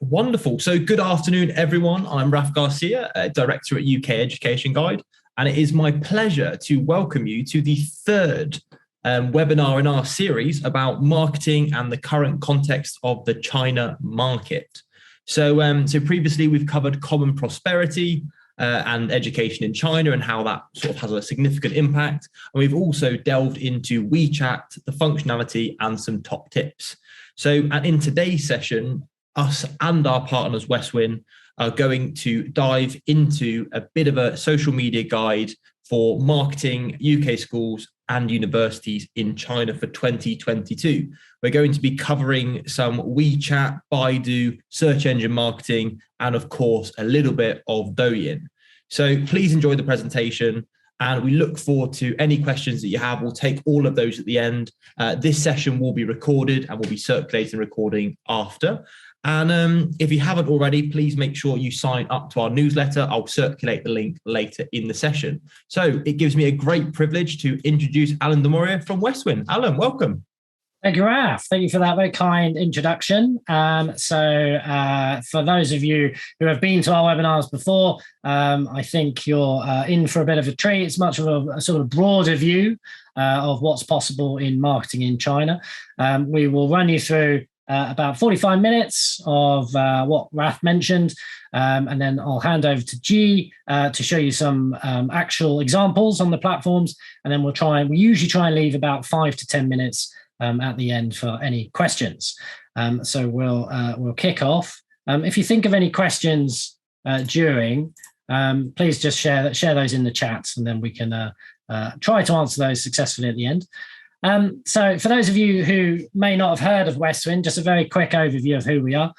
Wonderful. So good afternoon, everyone. I'm Raf Garcia, Director at UK Education Guide, and it is my pleasure to welcome you to the third webinar in our series about marketing and the current context of the China market. So previously we've covered common prosperity and education in China and how that sort of has a significant impact. And we've also delved into WeChat, the functionality, and some top tips. So in today's session, us and our partners, Westwin, are going to dive into a bit of a social media guide for marketing UK schools and universities in China for 2022. We're going to be covering some WeChat, Baidu, search engine marketing, and of course, a little bit of Douyin. So please enjoy the presentation. And we look forward to any questions that you have. We'll take all of those at the end. This session will be recorded and we'll be circulating recording after. And if you haven't already, please make sure you sign up to our newsletter. I'll circulate the link later in the session. So it gives me a great privilege to introduce Alan de Moria from Westwin. Alan, welcome. Thank you, Raf. Thank you for that very kind introduction. For those of you who have been to our webinars before, I think you're in for a bit of a treat. It's much of a sort of broader view of what's possible in marketing in China. We will run you through about 45 minutes of what Raf mentioned, and then I'll hand over to G to show you some actual examples on the platforms, and then we usually try and leave about 5 to 10 minutes at the end for any questions. So we'll kick off. If you think of any questions during, please just share those in the chat, and then we can try to answer those successfully at the end. So for those of you who may not have heard of Westwin, just a very quick overview of who we are.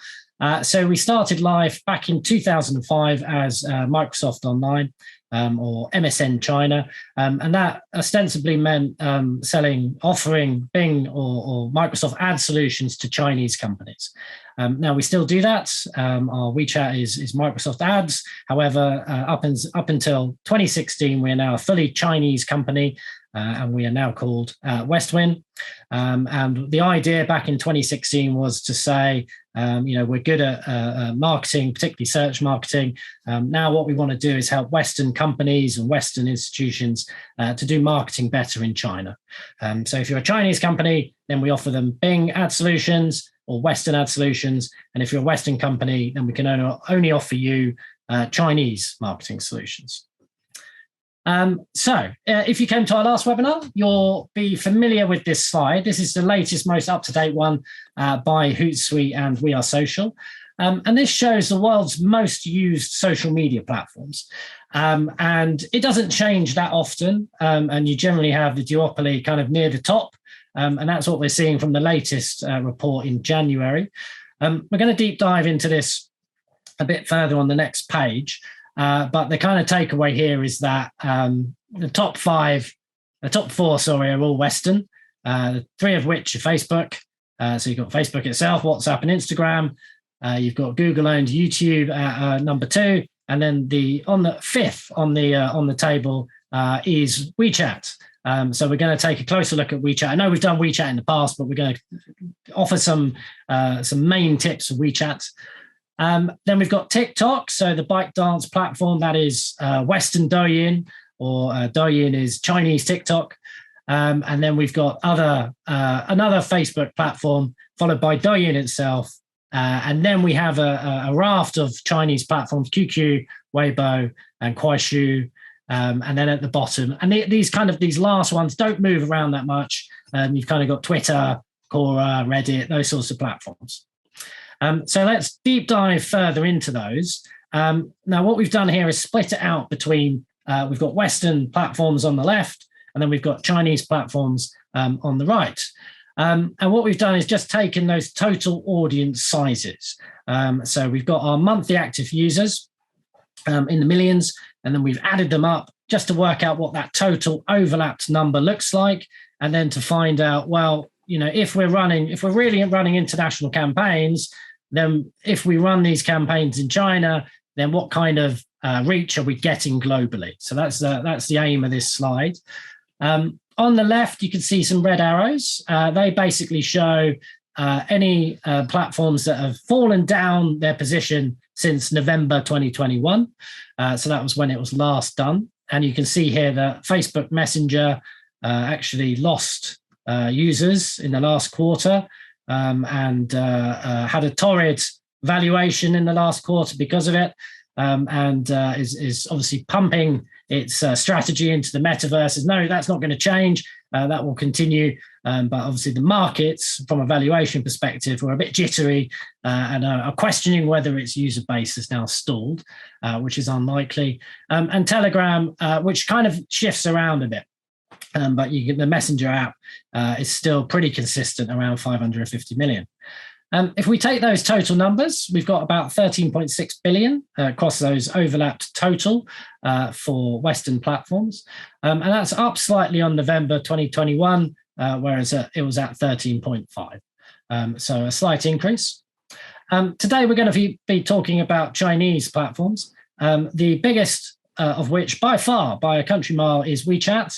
So we started life back in 2005 as Microsoft Online, or MSN China, and that ostensibly meant offering Bing or Microsoft ad solutions to Chinese companies. Now we still do that. Our WeChat is Microsoft Ads. However, up until 2016, we are now a fully Chinese company, and we are now called Westwin. And the idea back in 2016 was to say, we're good at marketing, particularly search marketing. Now what we want to do is help Western companies and Western institutions to do marketing better in China. So if you're a Chinese company, then we offer them Bing ad solutions or Western ad solutions. And if you're a Western company, then we can only offer you Chinese marketing solutions. If you came to our last webinar, you'll be familiar with this slide. This is the latest, most up-to-date one by Hootsuite and We Are Social. And this shows the world's most used social media platforms. And it doesn't change that often. And you generally have the duopoly kind of near the top. And that's what we're seeing from the latest report in January. We're going to deep dive into this a bit further on the next page. But the kind of takeaway here is that the top four, are all Western, 3 of which are Facebook. So you've got Facebook itself, WhatsApp, and Instagram. You've got Google-owned YouTube at number 2, and then on the 5th on the table is WeChat. So we're going to take a closer look at WeChat. I know we've done WeChat in the past, but we're going to offer some main tips for WeChat. Then we've got TikTok, so the ByteDance platform, that is Western Douyin, or Douyin is Chinese TikTok. And then we've got another Facebook platform, followed by Douyin itself. And then we have a raft of Chinese platforms, QQ, Weibo, and Kuaishou. And then at the bottom, and these last ones don't move around that much. You've kind of got Twitter, Quora, Reddit, those sorts of platforms. So let's deep dive further into those. Now, what we've done here is split it out between, we've got Western platforms on the left, and then we've got Chinese platforms on the right. And what we've done is just taken those total audience sizes. So we've got our monthly active users in the millions, and then we've added them up just to work out what that total overlapped number looks like, and then to find out, well, if we're really running international campaigns, then if we run these campaigns in China, then what kind of reach are we getting globally? So that's the aim of this slide. On the left, you can see some red arrows. They basically show any platforms that have fallen down their position since November 2021. So that was when it was last done. And you can see here that Facebook Messenger actually lost users in the last quarter and had a torrid valuation in the last quarter because of it, and is obviously pumping its strategy into the metaverse. No, that's not going to change. That will continue. But obviously the markets, from a valuation perspective, were a bit jittery and are questioning whether its user base is now stalled, which is unlikely. And Telegram, which kind of shifts around a bit. But the Messenger app is still pretty consistent, around 550 million. If we take those total numbers, we've got about 13.6 billion across those overlapped total for Western platforms. And that's up slightly on November 2021, whereas it was at 13.5. So a slight increase. Today, we're going to be talking about Chinese platforms, the biggest of which by far, by a country mile, is WeChat.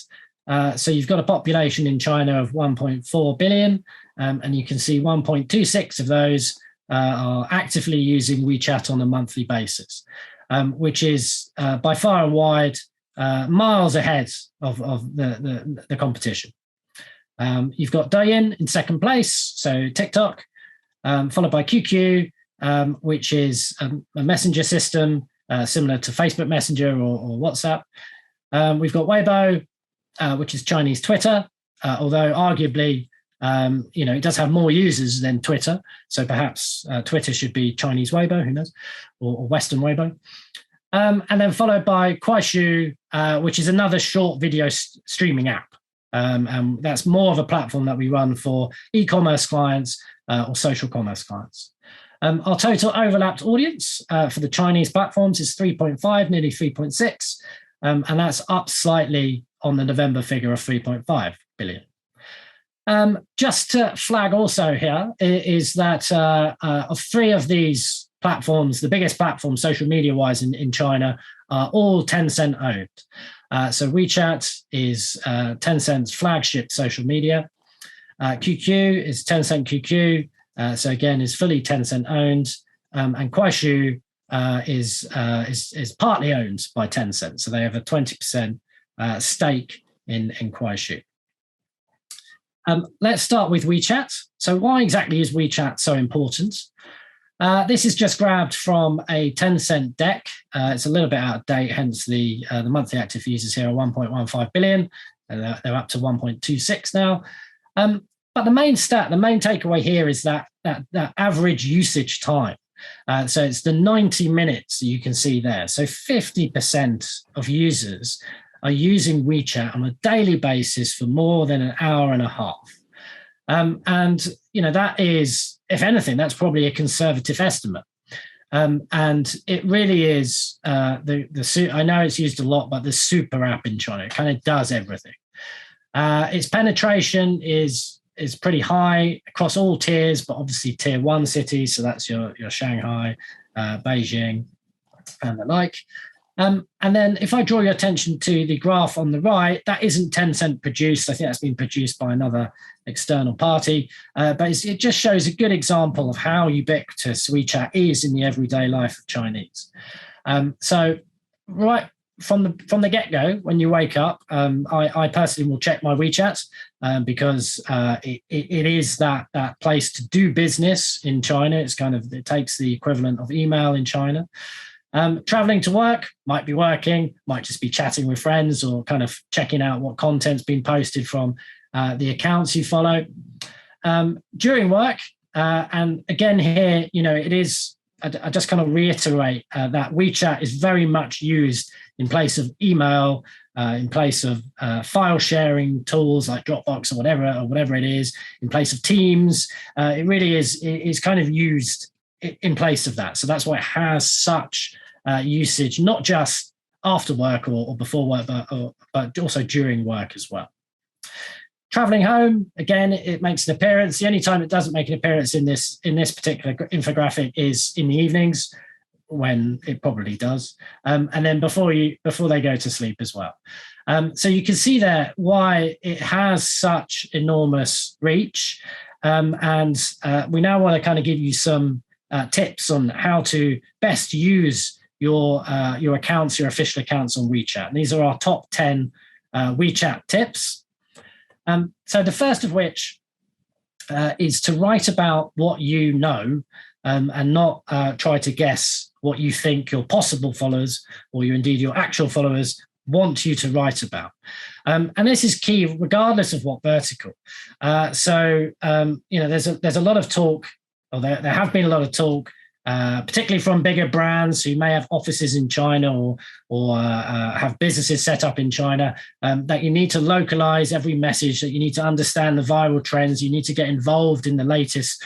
So you've got a population in China of 1.4 billion, and you can see 1.26 of those are actively using WeChat on a monthly basis, which is by far and wide miles ahead of the competition. You've got Douyin in second place, so TikTok, followed by QQ, which is a messenger system similar to Facebook Messenger or WhatsApp. We've got Weibo, which is Chinese Twitter, although arguably, it does have more users than Twitter. So perhaps Twitter should be Chinese Weibo, who knows, or Western Weibo. And then followed by Kuaishou, which is another short video streaming app. And that's more of a platform that we run for e-commerce clients or social commerce clients. Our total overlapped audience for the Chinese platforms is 3.5, nearly 3.6, and that's up slightly on the November figure of 3.5 billion. Just to flag also here is that of three of these platforms, the biggest platforms social media-wise in China are all Tencent owned. So WeChat is Tencent's flagship social media. QQ is Tencent QQ, so again is fully Tencent owned, and Kuaishou is partly owned by Tencent. So they have a 20% stake in Kuaishou. Let's start with WeChat. So why exactly is WeChat so important? This is just grabbed from a Tencent deck. It's a little bit out of date, hence the monthly active users here are 1.15 billion. And they're up to 1.26 now. But the main takeaway here is that average usage time. So it's the 90 minutes you can see there. So 50% of users are using WeChat on a daily basis for more than an hour and a half. And, that is, if anything, that's probably a conservative estimate. And it really is, I know it's used a lot, but the super app in China, it kind of does everything. Its penetration is pretty high across all tiers, but obviously tier 1 cities. So that's your Shanghai, Beijing, and the like. And then if I draw your attention to the graph on the right, that isn't Tencent produced. I think that's been produced by another external party. But it just shows a good example of how ubiquitous WeChat is in the everyday life of Chinese. So right from the get-go, when you wake up, I personally will check my WeChat because it is that place to do business in China. It takes the equivalent of email in China. Traveling to work, might be working, might just be chatting with friends or kind of checking out what content's been posted from the accounts you follow. During work, and again here, it is, I just kind of reiterate that WeChat is very much used in place of email, in place of file sharing tools like Dropbox or whatever it is, in place of Teams. It really is kind of used in place of that. So that's why it has such usage, not just after work or before work, but also during work as well. Traveling home, again, it makes an appearance. The only time it doesn't make an appearance in this particular infographic is in the evenings, when it probably does, and then before they go to sleep as well. So you can see there why it has such enormous reach. And we now want to kind of give you some tips on how to best use your accounts, your official accounts on WeChat. And these are our top 10 WeChat tips. So the first of which is to write about what you know and not try to guess what you think your possible followers or your actual followers want you to write about. And this is key regardless of what vertical. There's a lot of talk, or there have been a lot of talk, particularly from bigger brands who may have offices in China or have businesses set up in China, that you need to localize every message, that you need to understand the viral trends, you need to get involved in the latest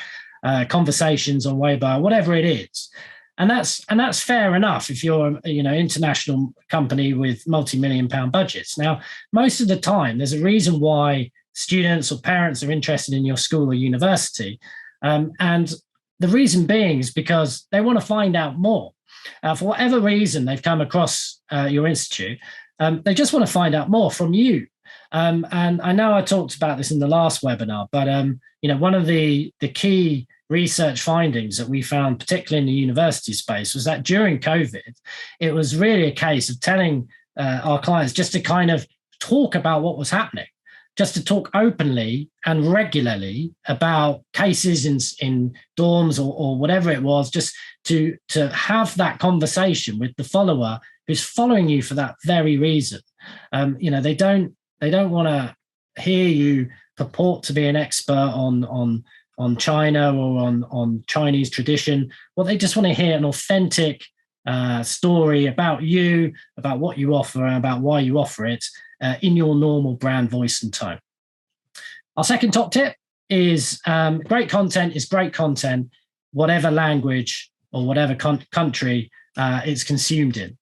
conversations on Weibo, whatever it is. And that's fair enough if you're an international company with multi-million pound budgets. Now, most of the time, there's a reason why students or parents are interested in your school or university. And the reason being is because they want to find out more. For whatever reason they've come across your institute, they just want to find out more from you. And I know I talked about this in the last webinar, but one of the key research findings that we found, particularly in the university space, was that during COVID, it was really a case of telling our clients just to kind of talk about what was happening, just to talk openly and regularly about cases in dorms or whatever it was, just to have that conversation with the follower who's following you for that very reason. They don't want to hear you purport to be an expert on China or on Chinese tradition. Well, they just want to hear an authentic story about you, about what you offer, and about why you offer it in your normal brand voice and tone. Our second top tip is great content is great content, whatever language or whatever country it's consumed in.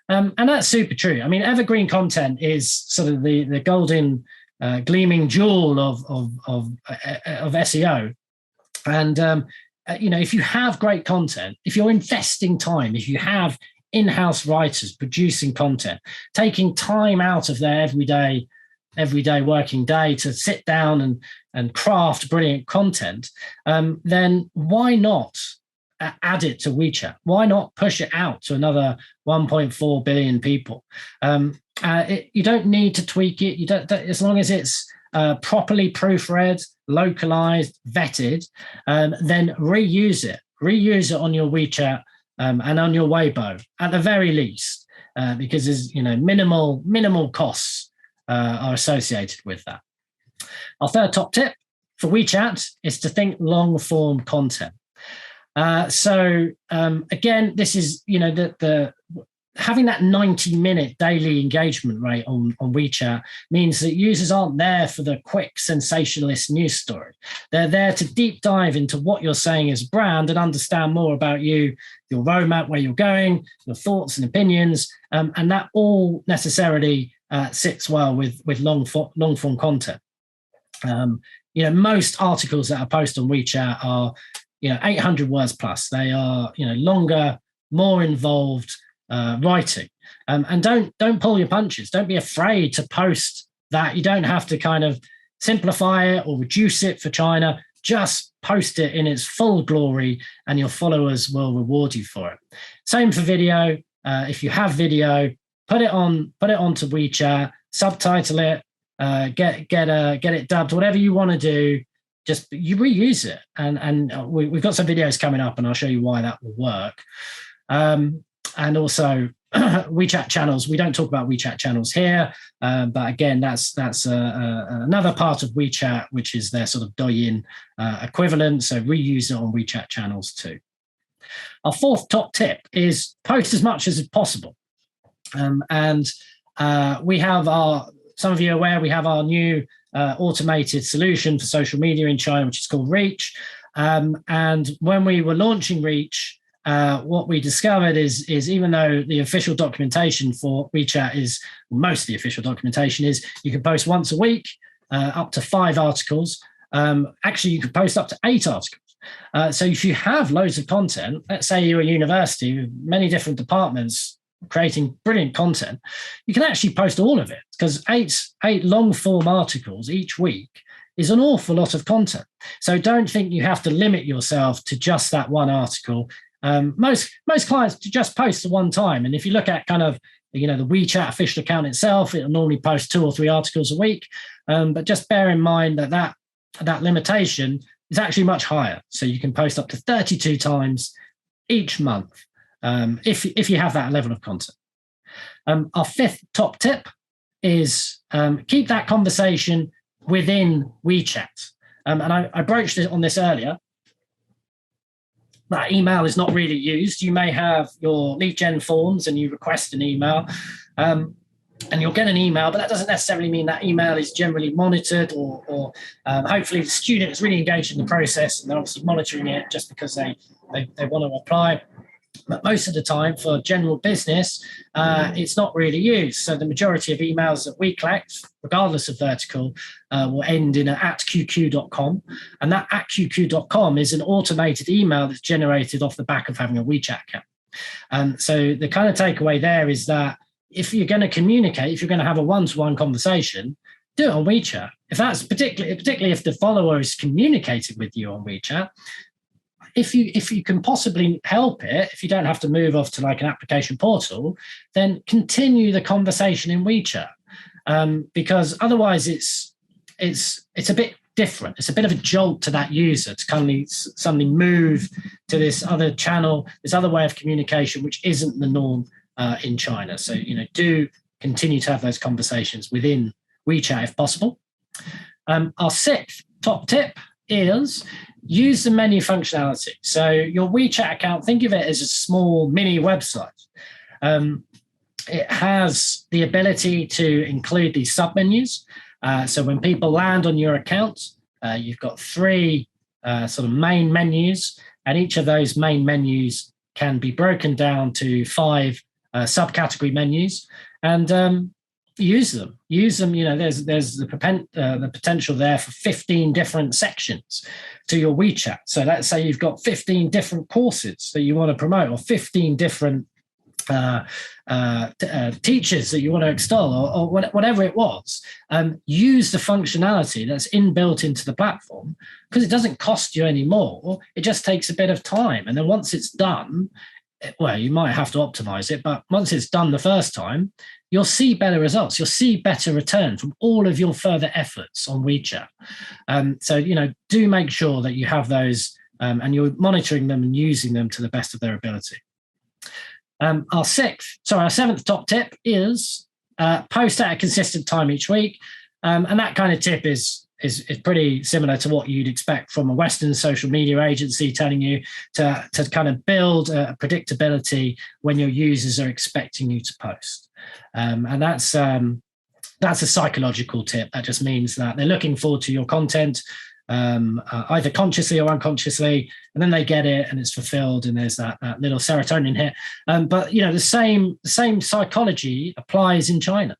And that's super true. I mean, evergreen content is sort of the golden gleaming jewel of SEO. And, if you have great content, if you're investing time, if you have in-house writers producing content, taking time out of their everyday working day to sit down and craft brilliant content, then why not add it to WeChat? Why not push it out to another 1.4 billion people? You don't need to tweak it. You don't, as long as it's properly proofread, localized, vetted, then reuse it on your WeChat and on your Weibo at the very least, because there's minimal costs are associated with that. Our third top tip for WeChat is to think long form content. Again, this is the having that 90-minute daily engagement rate on WeChat means that users aren't there for the quick sensationalist news story. They're there to deep dive into what you're saying as a brand and understand more about you, your roadmap, where you're going, your thoughts and opinions, and that all necessarily sits well with long form content. Most articles that are posted on WeChat are 800 words plus. They are longer, more involved writing, and don't pull your punches. Don't be afraid to post that. You don't have to kind of simplify it or reduce it for China. Just post it in its full glory, and your followers will reward you for it. Same for video. If you have video, put it onto WeChat, subtitle it, get it dubbed, whatever you want to do. Just you reuse it, and we've got some videos coming up, and I'll show you why that will work. And also WeChat channels. We don't talk about WeChat channels here, but again, that's another part of WeChat, which is their sort of Douyin equivalent. So reuse it on WeChat channels too. Our fourth top tip is post as much as possible. We have some of you are aware, we have our new automated solution for social media in China, which is called Reach. And when we were launching Reach, what we discovered is even though the official documentation for WeChat most of the official documentation is you can post once a week, up to 5 articles. Actually, you can post up to 8 articles. So if you have loads of content, let's say you're a university with many different departments creating brilliant content, you can actually post all of it, because eight long form articles each week is an awful lot of content. So don't think you have to limit yourself to just that one article. Most clients just post the one time. And if you look at kind of, the WeChat official account itself, it'll normally post 2 or 3 articles a week. But just bear in mind that limitation is actually much higher. So you can post up to 32 times each month if you have that level of content. Our 5th top tip is keep that conversation within WeChat. And I broached it on this earlier. That email is not really used. You may have your lead gen forms and you request an email and you'll get an email, but that doesn't necessarily mean that email is generally monitored or hopefully the student is really engaged in the process and they're obviously monitoring it just because they want to apply. But most of the time for general business, it's not really used. So the majority of emails that we collect, regardless of vertical, will end in @qq.com. And that @qq.com is an automated email that's generated off the back of having a WeChat account. So the kind of takeaway there is that if you're going to communicate, if you're going to have a one-to-one conversation, do it on WeChat. If that's particularly if the follower is communicating with you on WeChat, if you can possibly help it, if you don't have to move off to like an application portal, then continue the conversation in WeChat, because otherwise it's a bit different. It's a bit of a jolt to that user to kind of suddenly move to this other channel, this other way of communication, which isn't the norm in China. So do continue to have those conversations within WeChat if possible. Our 6th top tip is use the menu functionality. So your WeChat account, think of it as a small mini website. It has the ability to include these submenus. So when people land on your account, you've got 3 sort of main menus, and each of those main menus can be broken down to 5 subcategory menus, and use them. There's the potential there for 15 different sections to your WeChat. So let's say you've got 15 different courses that you want to promote, or 15 different teachers that you want to extol, or whatever it was. Use the functionality that's inbuilt into the platform, because it doesn't cost you any more. It just takes a bit of time. And then once it's done, well, you might have to optimize it, but once it's done the first time, you'll see better results. You'll see better return from all of your further efforts on WeChat. So, do make sure that you have those and you're monitoring them and using them to the best of their ability. Our 7th top tip is post at a consistent time each week. And that kind of tip is pretty similar to what you'd expect from a Western social media agency, telling you to kind of build a predictability when your users are expecting you to post. And that's a psychological tip. That just means that they're looking forward to your content, either consciously or unconsciously, and then they get it and it's fulfilled, and there's that little serotonin hit. But the same psychology applies in China.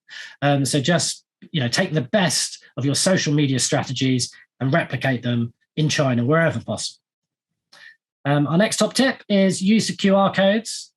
So just take the best of your social media strategies and replicate them in China wherever possible. Our next top tip is use the QR codes.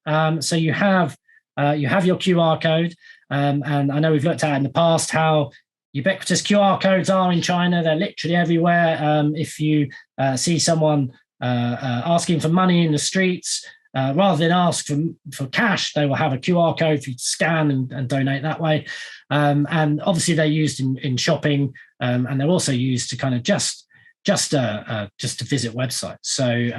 So you have your QR code, and I know we've looked at in the past how ubiquitous QR codes are in China. They're literally everywhere. If you see someone asking for money in the streets, rather than ask for cash, they will have a QR code for you to scan and donate that way. And obviously they're used in shopping, and they're also used to kind of just to visit websites. So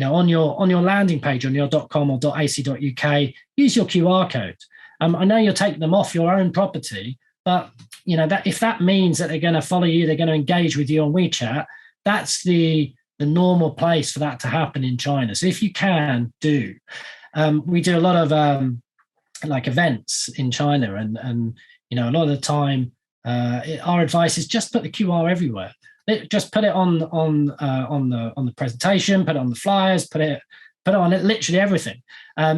on your landing page on your .com or .ac.uk, use your QR code. I know you'll take them off your own property, but that if that means that they're going to follow you, they're going to engage with you on WeChat, that's the normal place for that to happen in China. So if you can do, we do a lot of like events in China, and a lot of the time our advice is just put the QR everywhere. Just put it on the presentation, put it on the flyers, put it on it, literally everything,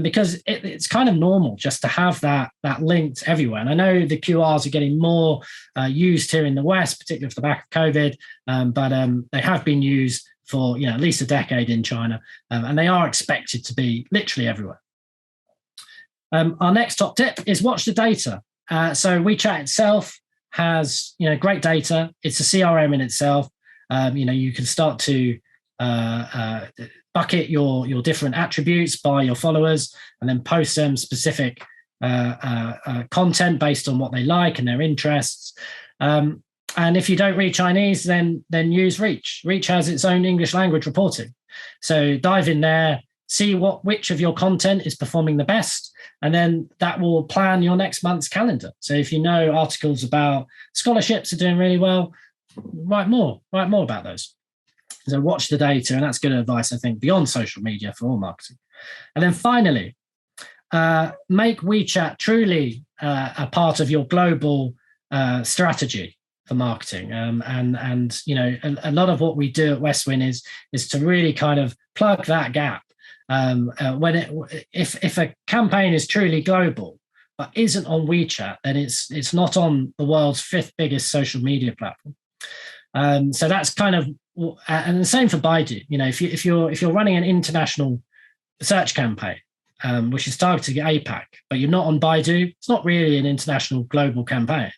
because it's kind of normal just to have that linked everywhere. And I know the QRs are getting more used here in the West, particularly off the back of COVID, but they have been used for at least a decade in China, and they are expected to be literally everywhere. Our next top tip is watch the data. So WeChat itself has great data. It's a CRM in itself. You can start to bucket your different attributes by your followers, and then post them specific content based on what they like and their interests. And if you don't read Chinese, then use Reach. Reach has its own English language reporting. So dive in there, see which of your content is performing the best, and then that will plan your next month's calendar. So if you know articles about scholarships are doing really well, write more about those. So watch the data, and that's good advice, I think, beyond social media for all marketing. And then finally, make WeChat truly a part of your global strategy for marketing. And a lot of what we do at Westwin is to really kind of plug that gap. If a campaign is truly global but isn't on WeChat, then it's not on the world's 5th biggest social media platform. So that's kind of, and the same for Baidu. If you're running an international search campaign, which is targeting APAC, but you're not on Baidu, it's not really an international global campaign.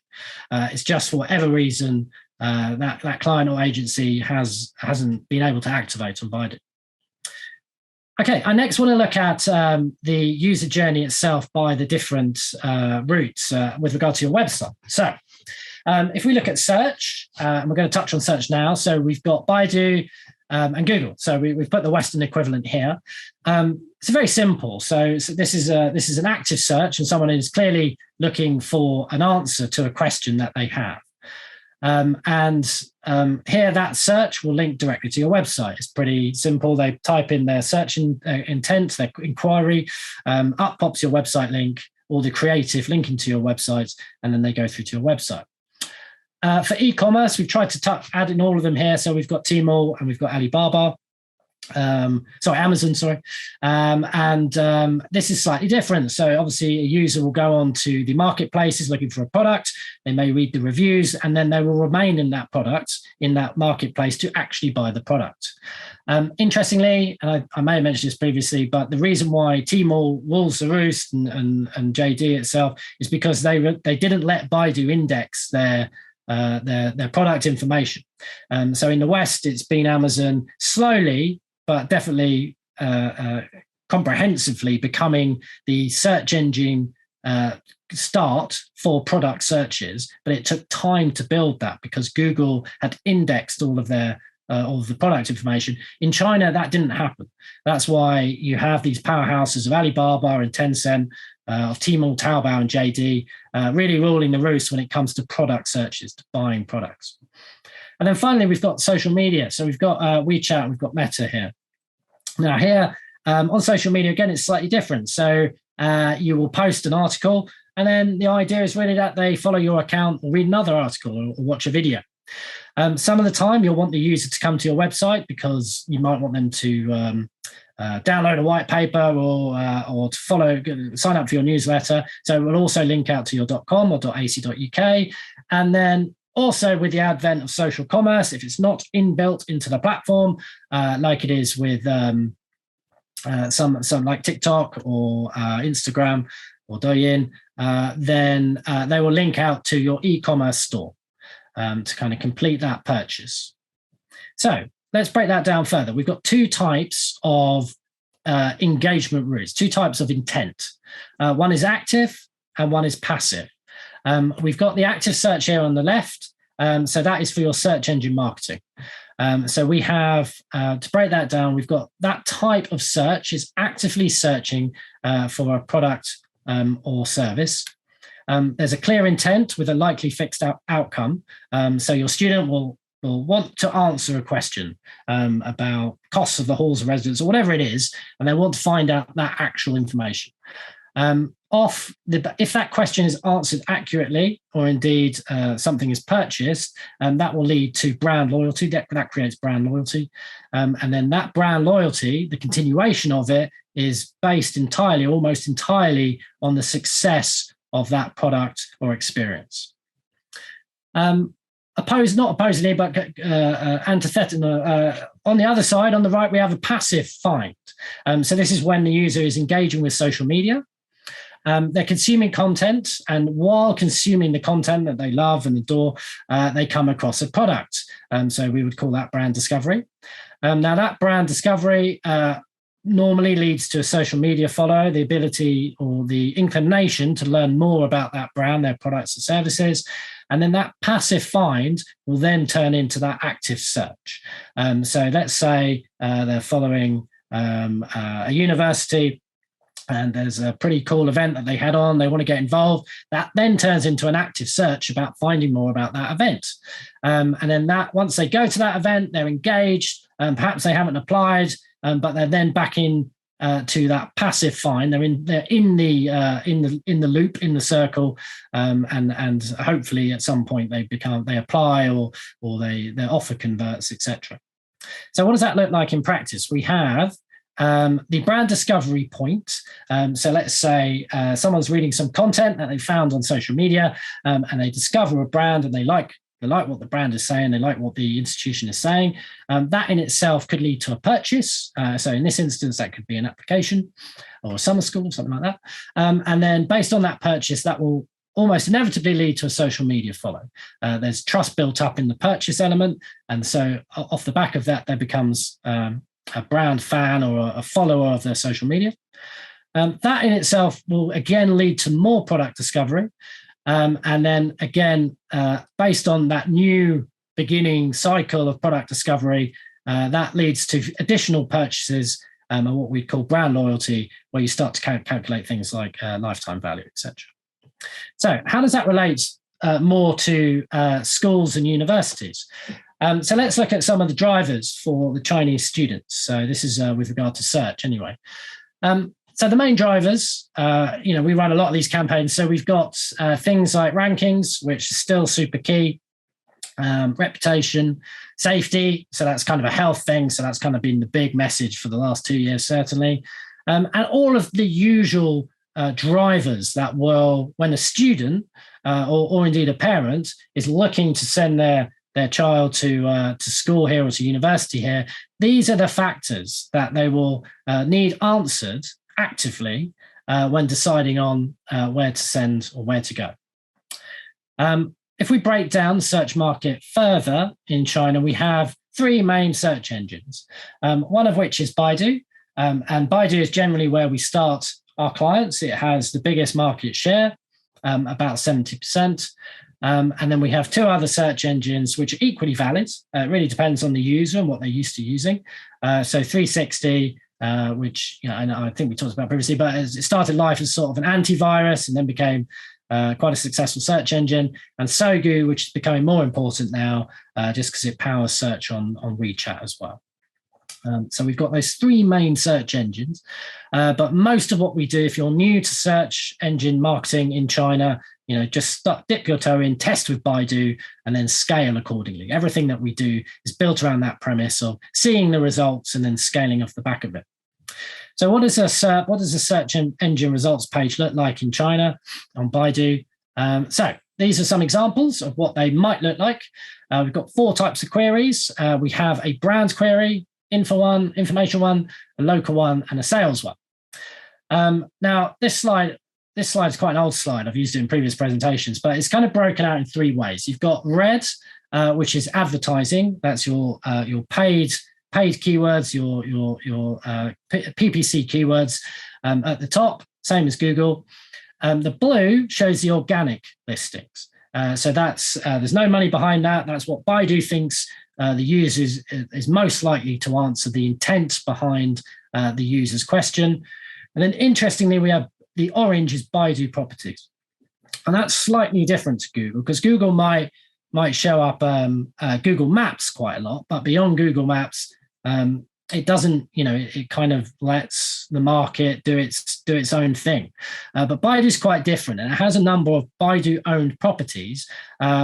It's just for whatever reason that client or agency hasn't been able to activate on Baidu. Okay, I next want to look at the user journey itself by the different routes with regard to your website. So if we look at search, and we're going to touch on search now. So we've got Baidu and Google. So we've put the Western equivalent here. It's very simple. So this is an active search, and someone is clearly looking for an answer to a question that they have. Here, that search will link directly to your website. It's pretty simple. They type in their search intent, their inquiry, up pops your website link, or the creative linking to your website, and then they go through to your website. For e-commerce, we've tried to add in all of them here. So we've got Tmall and we've got Alibaba. Amazon, this is slightly different. So obviously a user will go on to the marketplaces looking for a product. They may read the reviews, and then they will remain in that product, in that marketplace, to actually buy the product. Interestingly, and I may have mentioned this previously, but the reason why Tmall rules the roost and JD itself is because they didn't let Baidu index their product information. So in the West, it's been Amazon slowly, but definitely comprehensively becoming the search engine start for product searches. But it took time to build that because Google had indexed all of the product information. In China, that didn't happen. That's why you have these powerhouses of Alibaba and Tencent, of Tmall, Taobao, and JD, really ruling the roost when it comes to product searches, to buying products. And then finally, we've got social media. So we've got WeChat, we've got Meta here. Now here, on social media, again, it's slightly different. So you will post an article, and then the idea is really that they follow your account or read another article or watch a video. Some of the time, you'll want the user to come to your website because you might want them to download a white paper or to sign up for your newsletter. So it will also link out to your .com or .ac.uk. And then also, with the advent of social commerce, if it's not inbuilt into the platform, like it is with some like TikTok or Instagram or Douyin, then they will link out to your e-commerce store to kind of complete that purchase. So let's break that down further. We've got 2 types of engagement routes, 2 types of intent. One is active and one is passive. We've got the active search here on the left. So that is for your search engine marketing. So we have, to break that down, we've got that type of search is actively searching for a product or service. There's a clear intent with a likely fixed outcome. So your student will want to answer a question about costs of the halls of residence or whatever it is, and they want to find out that actual information. If that question is answered accurately, or indeed something is purchased, that will lead to brand loyalty. That creates brand loyalty. And then that brand loyalty, the continuation of it, is based almost entirely on the success of that product or experience. Not opposingly, but antithetical. On the other side, on the right, we have a passive find. So this is when the user is engaging with social media. They're consuming content, and while consuming the content that they love and adore, they come across a product. So we would call that brand discovery. Now, that brand discovery normally leads to a social media follow, the ability or the inclination to learn more about that brand, their products and services. And then that passive find will then turn into that active search. So let's say they're following a university, and there's a pretty cool event that they had on, they want to get involved. That then turns into an active search about finding more about that event. And then that once they go to that event, they're engaged, perhaps they haven't applied, but they're then back in to that passive find. They're in the loop, in the circle, and hopefully at some point they apply or their offer converts, etc. So what does that look like in practice? We have the brand discovery point. So let's say someone's reading some content that they found on social media, and they discover a brand and they like what the brand is saying, they like what the institution is saying. That in itself could lead to a purchase. So in this instance, that could be an application or a summer school, something like that. And then based on that purchase, that will almost inevitably lead to a social media follow. There's trust built up in the purchase element. And so off the back of that, there becomes a brand fan or a follower of their social media. That in itself will again lead to more product discovery. And then again, based on that new beginning cycle of product discovery, that leads to additional purchases and what we call brand loyalty, where you start to calculate things like lifetime value, etc. So how does that relate more to schools and universities? So let's look at some of the drivers for the Chinese students. So this is with regard to search anyway. So the main drivers, we run a lot of these campaigns. So we've got things like rankings, which is still super key, reputation, safety. So that's kind of a health thing. So that's kind of been the big message for the last 2 years, certainly. And all of the usual drivers that will, when a student or indeed a parent is looking to send their child to school here or to university here, these are the factors that they will need answered actively when deciding on where to send or where to go. If we break down the search market further in China, we have 3 main search engines, one of which is Baidu. And Baidu is generally where we start our clients. It has the biggest market share, about 70%. And then we have 2 other search engines which are equally valid. It really depends on the user and what they're used to using. So 360, which and I think we talked about previously, but it started life as sort of an antivirus and then became quite a successful search engine. And Sogou, which is becoming more important now, just because it powers search on WeChat as well. So we've got those 3 main search engines. But most of what we do, if you're new to search engine marketing in China, just dip your toe in, test with Baidu, and then scale accordingly. Everything that we do is built around that premise of seeing the results and then scaling off the back of it. So what does a search engine results page look like in China on Baidu? So these are some examples of what they might look like. We've got 4 types of queries. We have a brand query, info one, information one, a local one, and a sales one. Now, this slide is quite an old slide. I've used it in previous presentations, but it's kind of broken out in 3 ways. You've got red, which is advertising. That's your paid keywords, your PPC keywords at the top, same as Google. The blue shows the organic listings. So that's there's no money behind that. That's what Baidu thinks the user is most likely to answer, the intent behind the user's question. And then interestingly, we have the orange is Baidu properties. And that's slightly different to Google, because Google might show up Google Maps quite a lot, but beyond Google Maps, it doesn't, it kind of lets the market do its own thing. But Baidu is quite different, and it has a number of Baidu-owned properties,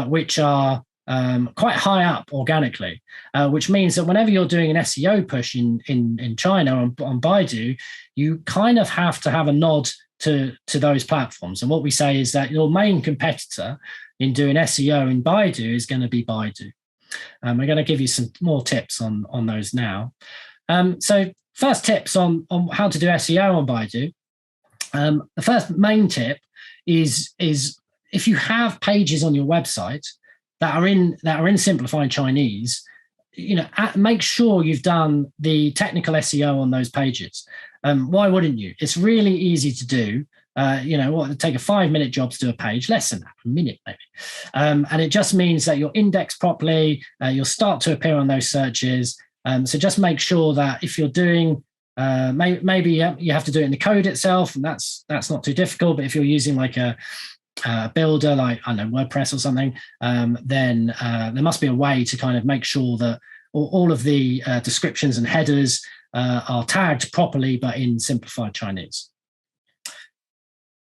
which are quite high up organically, which means that whenever you're doing an SEO push in China on Baidu, you kind of have to have a nod to those platforms. And what we say is that your main competitor in doing SEO in Baidu is going to be Baidu. We're going to give you some more tips on those now. So first tips on how to do SEO on Baidu. The first main tip is if you have pages on your website that are in simplified Chinese, make sure you've done the technical SEO on those pages. Why wouldn't you? It's really easy to do. It'd take a 5-minute job to do a page, less than that, a minute maybe. And it just means that you're indexed properly. You'll start to appear on those searches. So just make sure that if you're doing, maybe you have to do it in the code itself, and that's not too difficult. But if you're using like a builder, like I don't know, WordPress or something, then there must be a way to kind of make sure that all of the descriptions and headers are tagged properly, but in simplified Chinese.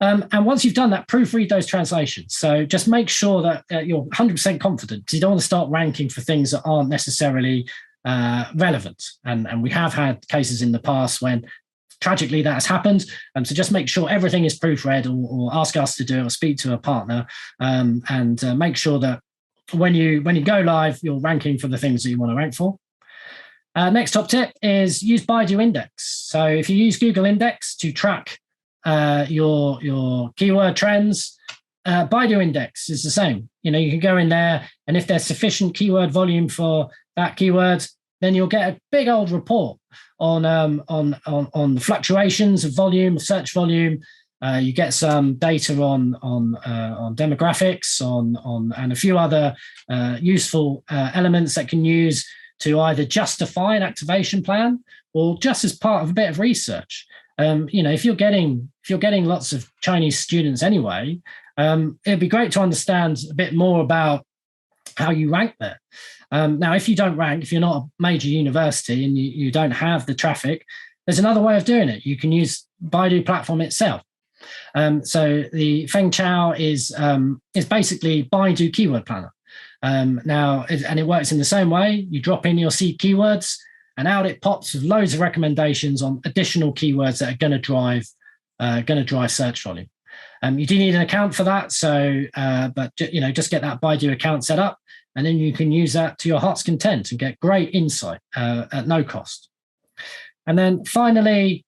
And once you've done that, proofread those translations. So just make sure that you're 100% confident, because you don't want to start ranking for things that aren't necessarily relevant. And we have had cases in the past when tragically that has happened. So just make sure everything is proofread, or ask us to do it, or speak to a partner, and make sure that when you go live, you're ranking for the things that you want to rank for. Next top tip is use Baidu Index. So if you use Google Index to track your keyword trends, Baidu Index is the same. You can go in there, and if there's sufficient keyword volume for that keyword, then you'll get a big old report on the fluctuations of volume, search volume. You get some data on demographics, and a few other useful elements that can use to either justify an activation plan or just as part of a bit of research. If you're getting lots of Chinese students anyway, it'd be great to understand a bit more about how you rank there. Now, if you don't rank, if you're not a major university and you don't have the traffic, there's another way of doing it. You can use Baidu platform itself. So the Feng Chao is basically Baidu keyword planner. Now, it works in the same way. You drop in your seed keywords, and out it pops with loads of recommendations on additional keywords that are going to drive search volume. You do need an account for that, but just get that Baidu account set up, and then you can use that to your heart's content and get great insight at no cost. And then finally,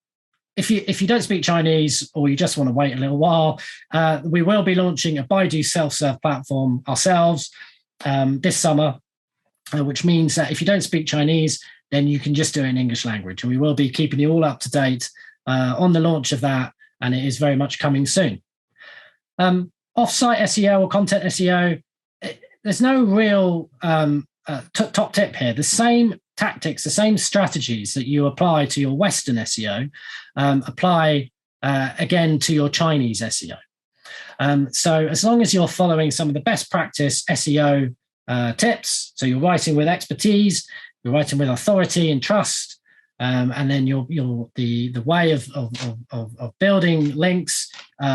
if you don't speak Chinese, or you just want to wait a little while, we will be launching a Baidu self-serve platform ourselves this summer, which means that if you don't speak Chinese, then you can just do it in English language. And we will be keeping you all up to date on the launch of that, and it is very much coming soon. Off-site SEO or content SEO, there's no real top tip here. The same tactics, the same strategies that you apply to your Western SEO apply again to your Chinese SEO. So as long as you're following some of the best practice SEO tips, so you're writing with expertise, you're writing with authority and trust, and then the way of building links,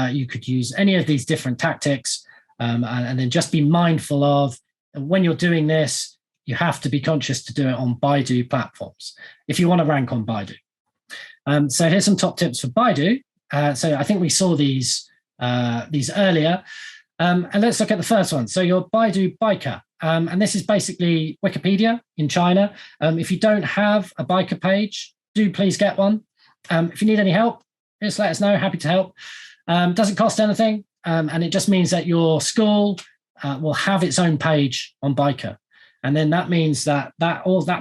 you could use any of these different tactics, and then just be mindful of when you're doing this, you have to be conscious to do it on Baidu platforms if you want to rank on Baidu. So here's some top tips for Baidu. So I think we saw these earlier, and let's look at the first one. So your Baidu Baike. And this is basically Wikipedia in China. If you don't have a biker page, do please get one. If you need any help, just let us know. Happy to help. Doesn't cost anything, and it just means that your school will have its own page on Biker, and then that means that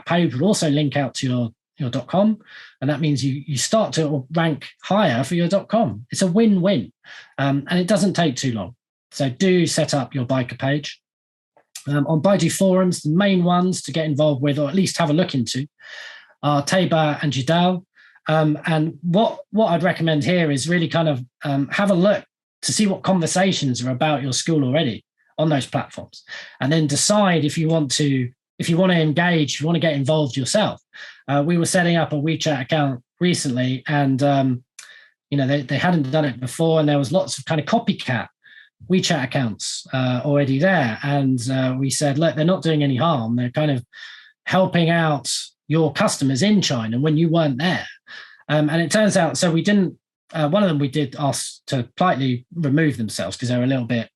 page will also link out to your .com, and that means you start to rank higher for your .com. It's a win-win, and it doesn't take too long. So do set up your Biker page. On Baidu forums, the main ones to get involved with, or at least have a look into, are Teiba and Jidao. And what I'd recommend here is really kind of have a look to see what conversations are about your school already on those platforms, and then decide if you want to engage, if you want to get involved yourself. We were setting up a WeChat account recently, and they hadn't done it before, and there was lots of kind of copycat WeChat accounts already there, and we said, look, they're not doing any harm. They're kind of helping out your customers in China when you weren't there. And it turns out, so we didn't. One of them we did ask to politely remove themselves because they were a little bit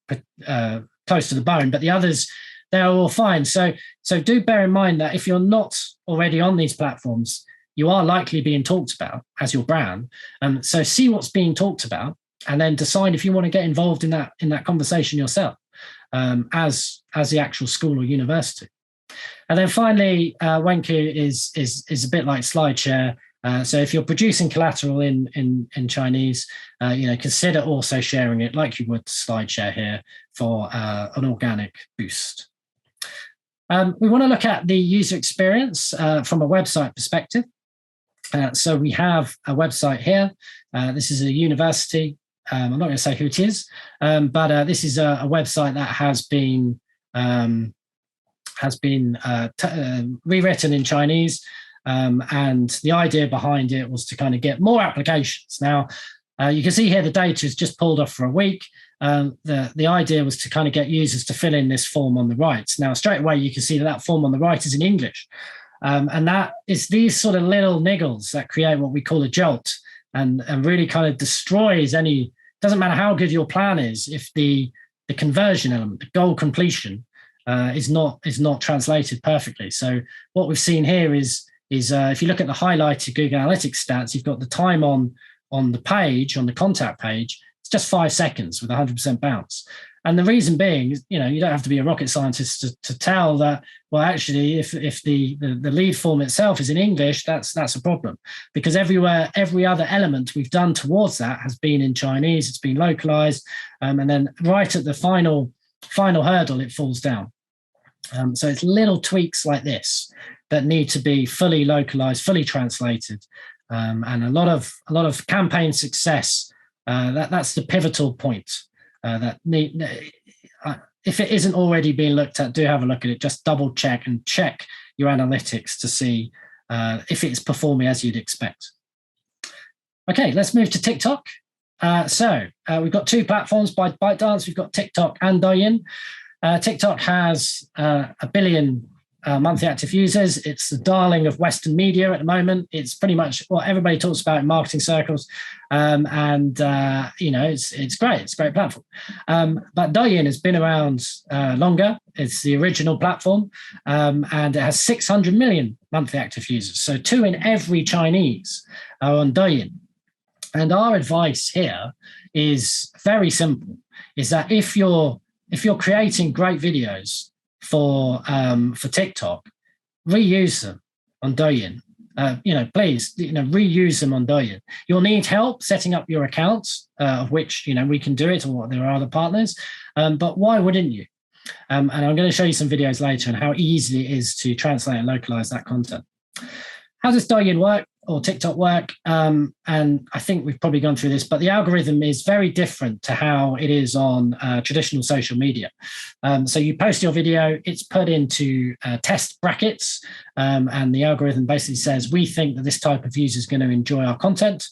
close to the bone, but the others, they're all fine. So do bear in mind that if you're not already on these platforms, you are likely being talked about as your brand. So see what's being talked about and then decide if you want to get involved in that conversation yourself, as the actual school or university. And then finally, Wenku is a bit like SlideShare. So if you're producing collateral in Chinese, consider also sharing it like you would SlideShare here for an organic boost. We want to look at the user experience from a website perspective. So we have a website here. This is a university. I'm not going to say who it is, but this is a website that has been rewritten in Chinese. And the idea behind it was to kind of get more applications. Now, you can see here the data is just pulled off for a week. The idea was to kind of get users to fill in this form on the right. Now, straight away, you can see that form on the right is in English. And that is these sort of little niggles that create what we call a jolt and really kind of destroys any, doesn't matter how good your plan is, if the conversion element, the goal completion is not translated perfectly. So what we've seen here is if you look at the highlighted Google Analytics stats, you've got the time on the page, on the contact page, it's just 5 seconds with 100% bounce. And the reason being is, you don't have to be a rocket scientist to tell that, well, actually, if the lead form itself is in English, that's a problem. Because every other element we've done towards that has been in Chinese, it's been localized, and then right at the final hurdle, it falls down. So it's little tweaks like this that need to be fully localized, fully translated, and a lot of campaign success. That's the pivotal point. If it isn't already being looked at, do have a look at it. Just double check and check your analytics to see if it's performing as you'd expect. Okay, let's move to TikTok. So we've got two platforms by ByteDance. We've got TikTok and Douyin. TikTok has 1 billion monthly active users. It's the darling of Western media at the moment. It's pretty much what everybody talks about in marketing circles, it's great. It's a great platform. But Douyin has been around longer. It's the original platform, and it has 600 million monthly active users. So 2 in every Chinese are on Douyin. And our advice here is very simple: is that if you're creating great videos for TikTok, reuse them on Douyin. Please, reuse them on Douyin. You'll need help setting up your accounts, of which we can do it, or there are other partners. But why wouldn't you? And I'm going to show you some videos later on how easy it is to translate and localize that content. How does Douyin work, or TikTok work? And I think we've probably gone through this, but the algorithm is very different to how it is on traditional social media. So you post your video, it's put into test brackets, and the algorithm basically says, we think that this type of user is going to enjoy our content.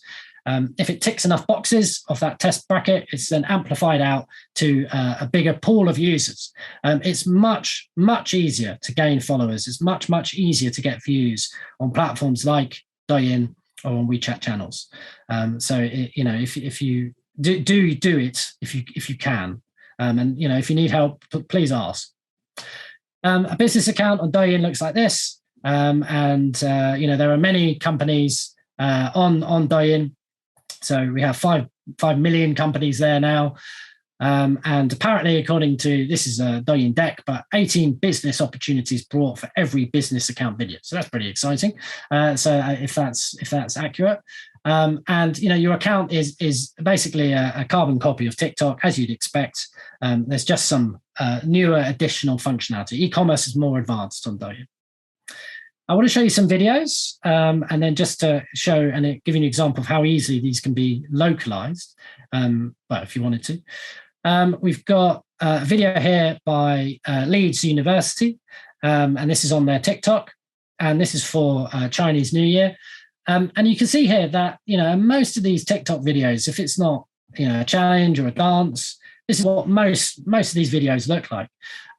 If it ticks enough boxes of that test bracket, it's then amplified out to a bigger pool of users. It's much, much easier to gain followers. It's much, much easier to get views on platforms like Douyin or on WeChat channels. If you do it, if you can, and if you need help, please ask. A business account on Douyin looks like this, there are many companies on Douyin. So we have 5 million companies there now. And apparently, according to, this is a Douyin deck, but 18 business opportunities brought for every business account video. So that's pretty exciting. If that's accurate. Your account is basically a carbon copy of TikTok, as you'd expect. There's just some newer additional functionality. E-commerce is more advanced on Douyin. I want to show you some videos, and then just to show and give you an example of how easily these can be localized, if you wanted to. We've got a video here by Leeds University, and this is on their TikTok, and this is for Chinese New Year. And you can see here that, most of these TikTok videos, if it's not, a challenge or a dance, this is what most of these videos look like.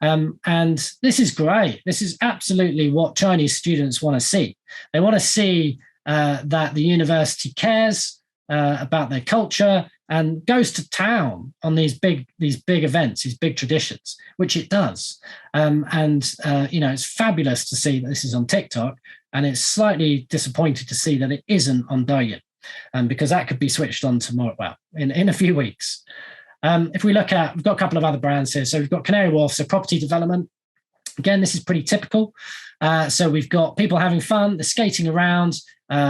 And this is great. This is absolutely what Chinese students want to see. They want to see that the university cares about their culture and goes to town on these big events, these big traditions, which it does. It's fabulous to see that this is on TikTok, and it's slightly disappointed to see that it isn't on Douyin. because that could be switched on tomorrow, well, in a few weeks. If we look at, we've got a couple of other brands here. So we've got Canary Wharf, so property development. Again, this is pretty typical. So we've got people having fun, they're skating around.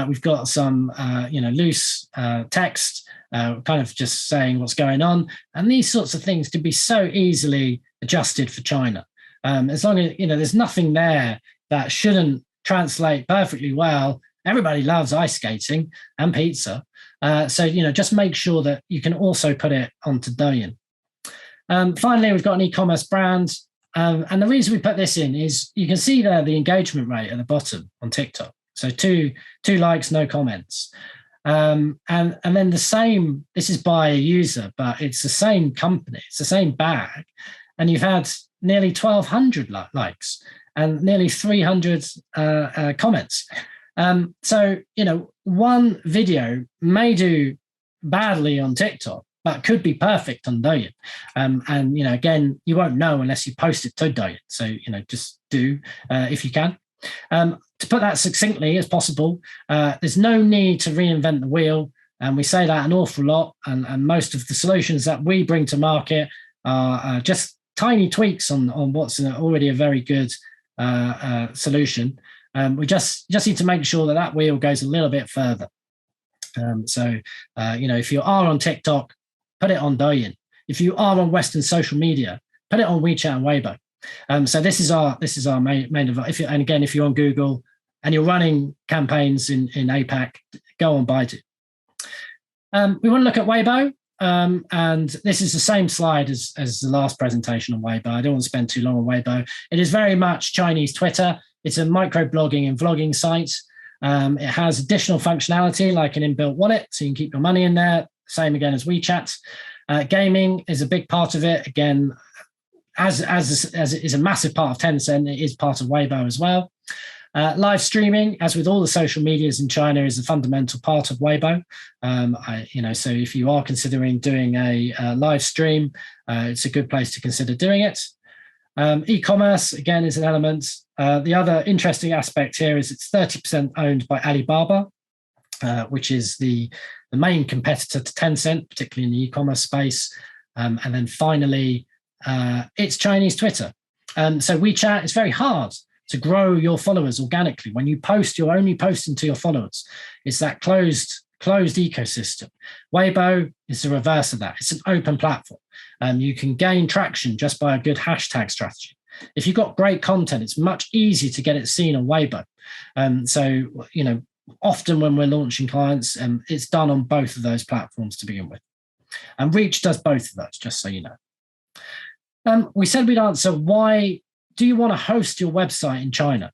We've got some, loose text, kind of just saying what's going on. And these sorts of things can be so easily adjusted for China. As long as, there's nothing there that shouldn't translate perfectly well. Everybody loves ice skating and pizza. So, just make sure that you can also put it onto Douyin. Finally, we've got an e-commerce brand. And the reason we put this in is you can see there the engagement rate at the bottom on TikTok. So two likes, no comments. And then the same, this is by a user, but it's the same company, it's the same bag. And you've had nearly 1,200 likes and nearly 300 comments. So, one video may do badly on TikTok, but could be perfect on Douyin. And, again, you won't know unless you post it to Douyin. So, just do if you can. To put that succinctly as possible, there's no need to reinvent the wheel. And we say that an awful lot. And most of the solutions that we bring to market are just tiny tweaks on what's already a very good solution. We just need to make sure that wheel goes a little bit further. If you are on TikTok, put it on Douyin. If you are on Western social media, put it on WeChat and Weibo. So this is our main advice. If you're on Google and you're running campaigns in APAC, go on Baidu. We want to look at Weibo, and this is the same slide as the last presentation on Weibo. I don't want to spend too long on Weibo. It is very much Chinese Twitter. It's a micro-blogging and vlogging site. It has additional functionality like an inbuilt wallet, so you can keep your money in there. Same again as WeChat. Gaming is a big part of it. Again, as it is a massive part of Tencent, it is part of Weibo as well. Live streaming, as with all the social medias in China, is a fundamental part of Weibo. So if you are considering doing a live stream, it's a good place to consider doing it. E-commerce, again, is an element. The other interesting aspect here is it's 30% owned by Alibaba, which is the main competitor to Tencent, particularly in the e-commerce space. And then finally, it's Chinese Twitter. So WeChat, it's very hard to grow your followers organically. When you post, you're only posting to your followers. It's that closed ecosystem. Weibo is the reverse of that. It's an open platform. You can gain traction just by a good hashtag strategy. If you've got great content, it's much easier to get it seen on Weibo. Often when we're launching clients, it's done on both of those platforms to begin with. And Reach does both of those, just so you know. We said we'd answer, why do you want to host your website in China?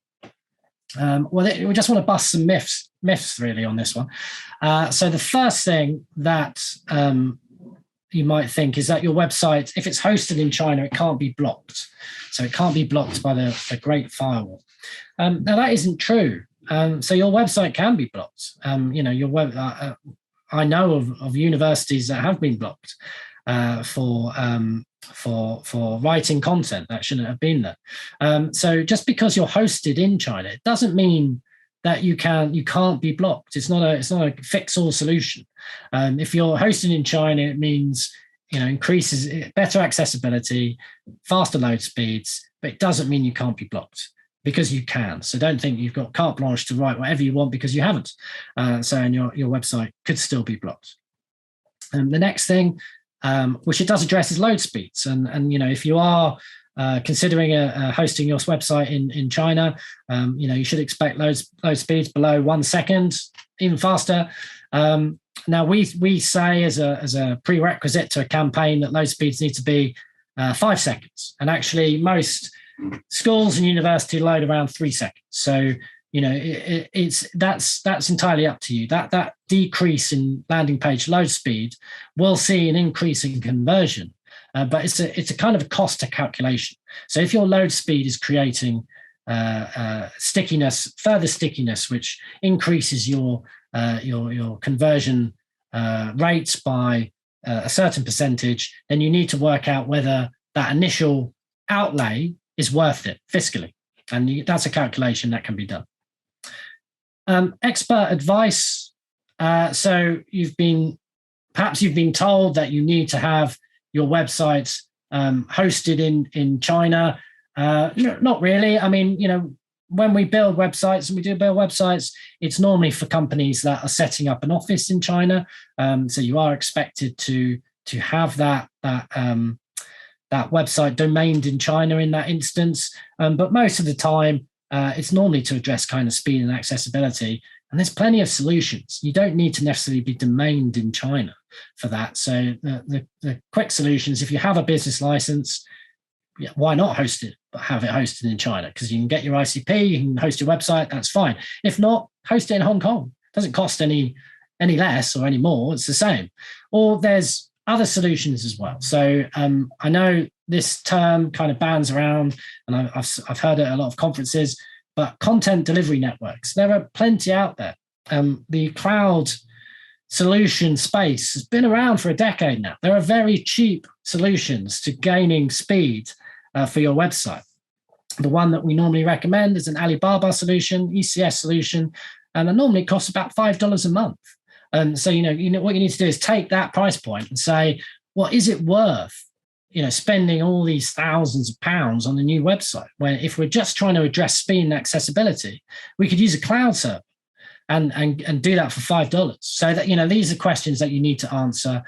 We just want to bust some myths really on this one. So the first thing that you might think is that your website, if it's hosted in China, it can't be blocked. So it can't be blocked by the Great Firewall. Now that isn't true. So your website can be blocked. Your web. I know of universities that have been blocked for writing content that shouldn't have been there. So just because you're hosted in China, it doesn't mean that you can't be blocked. It's not a fix-all solution. If you're hosted in China, it means increases better accessibility, faster load speeds, but it doesn't mean you can't be blocked, because you can. So don't think you've got carte blanche to write whatever you want, because you haven't. And your website could still be blocked. The next thing, which it does address, is load speeds. And if you are considering hosting your website in China, you should expect load speeds below 1 second, even faster. Now we say as a prerequisite to a campaign that load speeds need to be 5 seconds, and actually most schools and university load around 3 seconds. So that's entirely up to you. That decrease in landing page load speed will see an increase in conversion, but it's a kind of a cost to calculation. So if your load speed is creating further stickiness, which increases your conversion rates by a certain percentage, then you need to work out whether that initial outlay is worth it fiscally, and that's a calculation that can be done. Expert advice. So perhaps you've been told that you need to have your website hosted in China. Not really. I mean, when we build websites, and we do build websites, it's normally for companies that are setting up an office in China. So you are expected to have that website domained in China in that instance. But most of the time, it's normally to address kind of speed and accessibility. And there's plenty of solutions. You don't need to necessarily be domained in China for that. So the quick solutions, if you have a business license, why not host it, but have it hosted in China? Because you can get your ICP, you can host your website, that's fine. If not, host it in Hong Kong. It doesn't cost any less or any more, it's the same. Or there's other solutions as well. So I know this term kind of bands around, and I've heard it at a lot of conferences, but content delivery networks, there are plenty out there. The cloud solution space has been around for a decade now. There are very cheap solutions to gaining speed for your website. The one that we normally recommend is an Alibaba solution, ECS solution, and it normally costs about $5 a month. And so, what you need to do is take that price point and say, well, is it worth, spending all these thousands of pounds on a new website? Where if we're just trying to address speed and accessibility, we could use a cloud server and do that for $5. So that, these are questions that you need to answer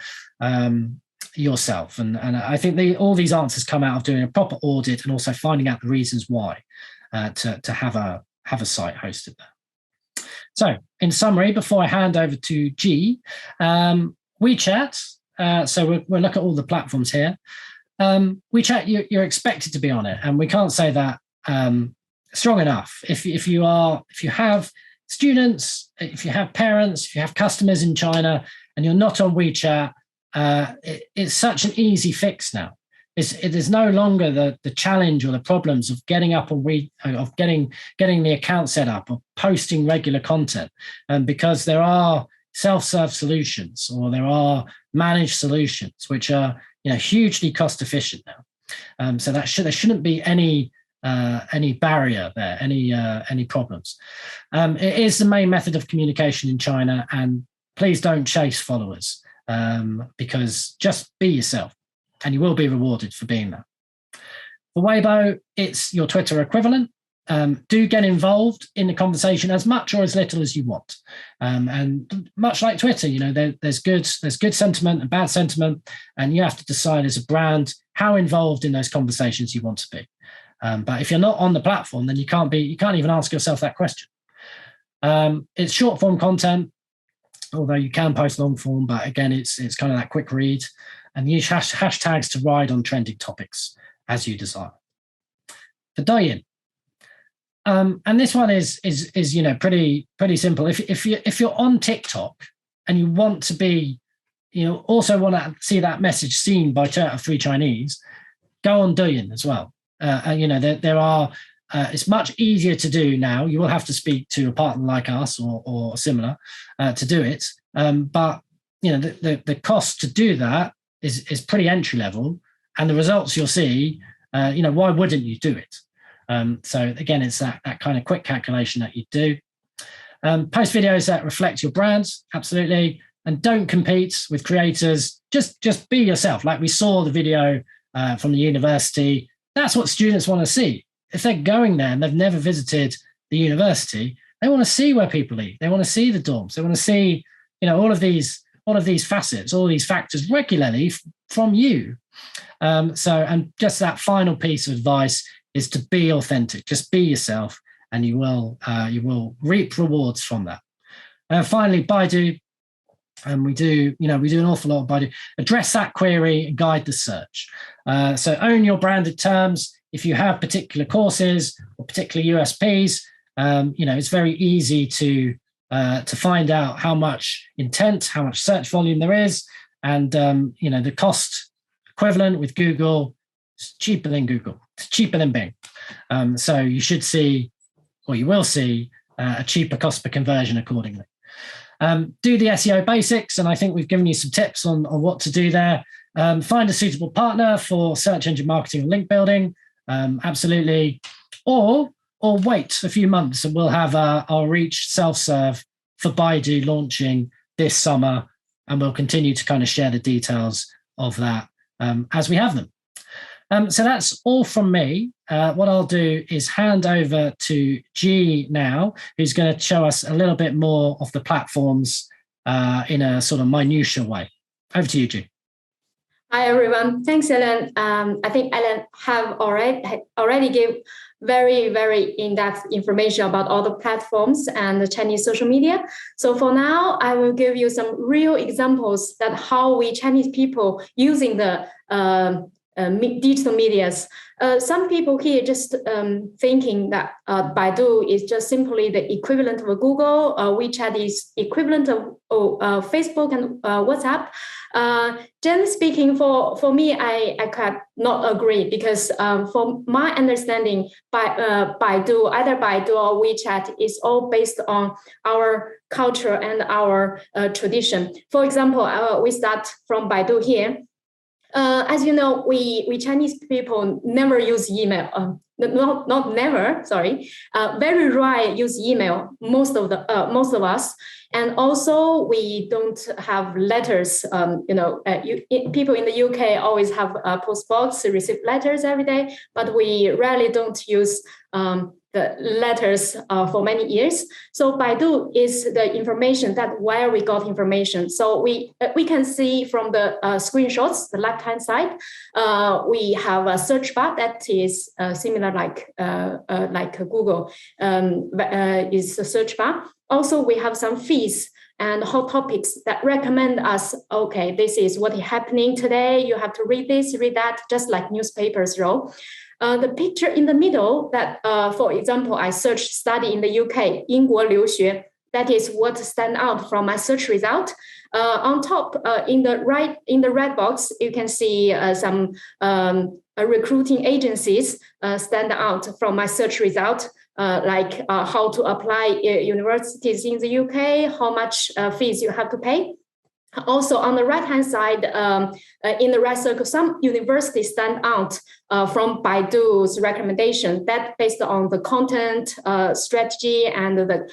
yourself. And I think all these answers come out of doing a proper audit and also finding out the reasons why to have a site hosted there. So in summary, before I hand over to G, WeChat, so we'll look at all the platforms here. WeChat, you're expected to be on it, and we can't say that strong enough. If you have students, if you have parents, if you have customers in China and you're not on WeChat, it's such an easy fix now. It is no longer the challenge or the problems of getting up on getting the account set up or posting regular content, because there are self-serve solutions or there are managed solutions which are hugely cost efficient now. So there shouldn't be any barrier there, any problems. It is the main method of communication in China, and please don't chase followers, because just be yourself and you will be rewarded for being that. For Weibo, it's your Twitter equivalent. Do get involved in the conversation as much or as little as you want. And much like Twitter, there's good sentiment and bad sentiment, and you have to decide as a brand how involved in those conversations you want to be. But if you're not on the platform, then you can't even ask yourself that question. It's short form content, although you can post long form, but again, it's kind of that quick read, and use hashtags to ride on trending topics as you desire. For Douyin, and this one is pretty simple. If you're on TikTok and you want to be, also want to see that message seen by 2 out of 3 Chinese, go on Douyin as well. There are. It's much easier to do now. You will have to speak to a partner like us or similar to do it. But the cost to do that is pretty entry level, and the results you'll see. Why wouldn't you do it? So again, it's that kind of quick calculation that you do. Post videos that reflect your brands, absolutely, and don't compete with creators. Just be yourself. Like we saw the video from the university. That's what students want to see. If they're going there and they've never visited the university, they want to see where people eat. They want to see the dorms. They want to see, all of these facets, all these factors regularly from you. And just that final piece of advice is to be authentic. Just be yourself, and you will reap rewards from that. Finally, Baidu. And we do an awful lot of Baidu. Address that query and guide the search. So own your branded terms. If you have particular courses or particular USPs, it's very easy to find out how much intent, how much search volume there is, and the cost equivalent with Google is cheaper than Google. It's cheaper than Bing. So you should see, or you will see, a cheaper cost per conversion accordingly. Do the SEO basics, and I think we've given you some tips on what to do there. Find a suitable partner for search engine marketing and link building. Absolutely. Or wait a few months and we'll have our Reach self-serve for Baidu launching this summer, and we'll continue to kind of share the details of that as we have them. So that's all from me. What I'll do is hand over to G now, who's going to show us a little bit more of the platforms in a sort of minutiae way. Over to you, G. Hi, everyone. Thanks, Alan. I think Alan have already gave very, very in-depth information about all the platforms and the Chinese social media. So for now, I will give you some real examples that how we Chinese people using the digital medias. Some people here just thinking that Baidu is just simply the equivalent of Google. WeChat is equivalent of Facebook and WhatsApp. Generally speaking, for me, I can not agree because from my understanding, Baidu, either Baidu or WeChat is all based on our culture and our tradition. For example, we start from Baidu here. As you know, we Chinese people never use email. Not never. Sorry, very rare use email. Most of us, and also we don't have letters. People in the UK always have a post box, receive letters every day, but we rarely don't use the letters for many years. So Baidu is the information that where we got information. So we can see from the screenshots, the left-hand side, we have a search bar that is similar like Google is a search bar. Also, we have some feeds and hot topics that recommend us, okay, this is what is happening today. You have to read this, read that, just like newspapers roll. The picture in the middle that, for example, I searched study in the UK, 英国留学, that is what stand out from my search result. On top, in the red box, you can see some recruiting agencies stand out from my search result, like how to apply universities in the UK, how much fees you have to pay. Also, on the right-hand side, in the right circle, some universities stand out from Baidu's recommendation that based on the content, strategy, and the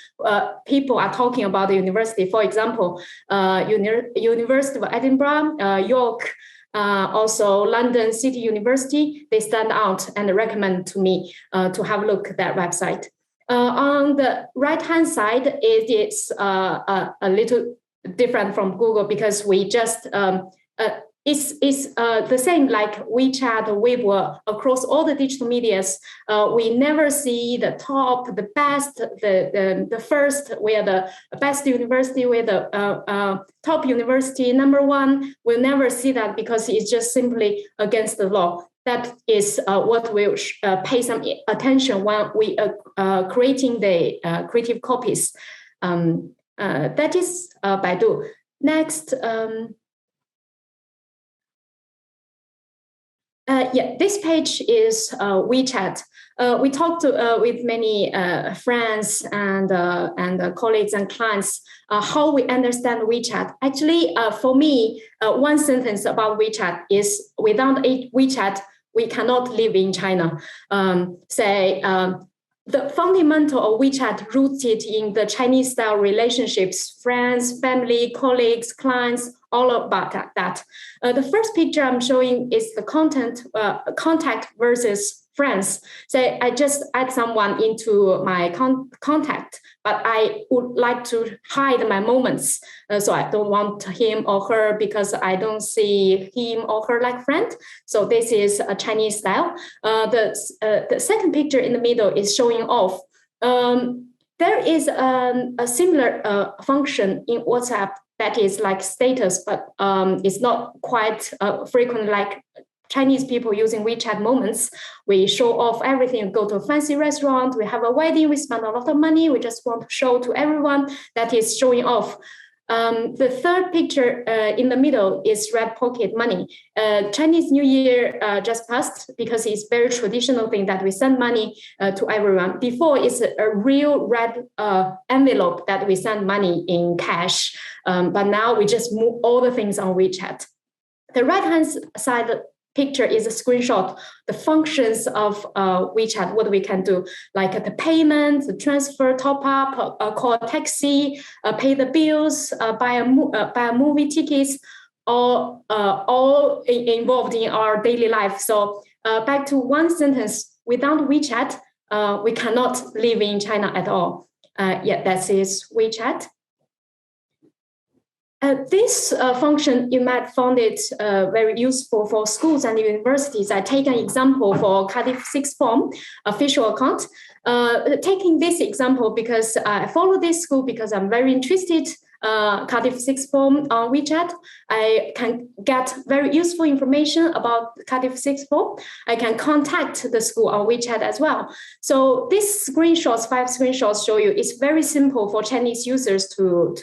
people are talking about the university. For example, University of Edinburgh, York, also London City University, they stand out and recommend to me to have a look at that website. On the right-hand side, it is a little different from Google because we just it's the same like WeChat or Weibo across all the digital medias. We never see the top, the best, the first. We are the best university. We're the top university, number one. We'll never see that because it's just simply against the law. That is what we'll pay some attention when we are creating the creative copies. That is Baidu. Next, this page is WeChat. We talked with many friends and colleagues and clients how we understand WeChat. Actually, for me, one sentence about WeChat is without WeChat, we cannot live in China. The fundamental of WeChat rooted in the Chinese-style relationships, friends, family, colleagues, clients, all about that. The first picture I'm showing is the contact versus friends. So I just add someone into my contact, but I would like to hide my moments. So I don't want him or her because I don't see him or her like friend. So this is a Chinese style. The second picture in the middle is showing off. There is a similar function in WhatsApp that is like status, but it's not quite frequent like Chinese people using WeChat moments. We show off everything, go to a fancy restaurant, we have a wedding, we spend a lot of money, we just want to show to everyone that is showing off. The third picture in the middle is red pocket money. Chinese New Year just passed because it's very traditional thing that we send money to everyone. Before, it's a real red envelope that we send money in cash. But now we just move all the things on WeChat. The right-hand side picture is a screenshot, the functions of WeChat, what we can do, like the payment, the transfer, top up, call a taxi, pay the bills, buy a movie tickets, all involved in our daily life. So back to one sentence, without WeChat, we cannot live in China at all. That is WeChat. This function, you might find it very useful for schools and universities. I take an example for Cardiff Sixth Form official account. Taking this example because I follow this school because I'm very interested. Cardiff Sixth Form on WeChat, I can get very useful information about Cardiff Sixth Form. I can contact the school on WeChat as well. So these screenshots, 5 screenshots, show you it's very simple for Chinese users to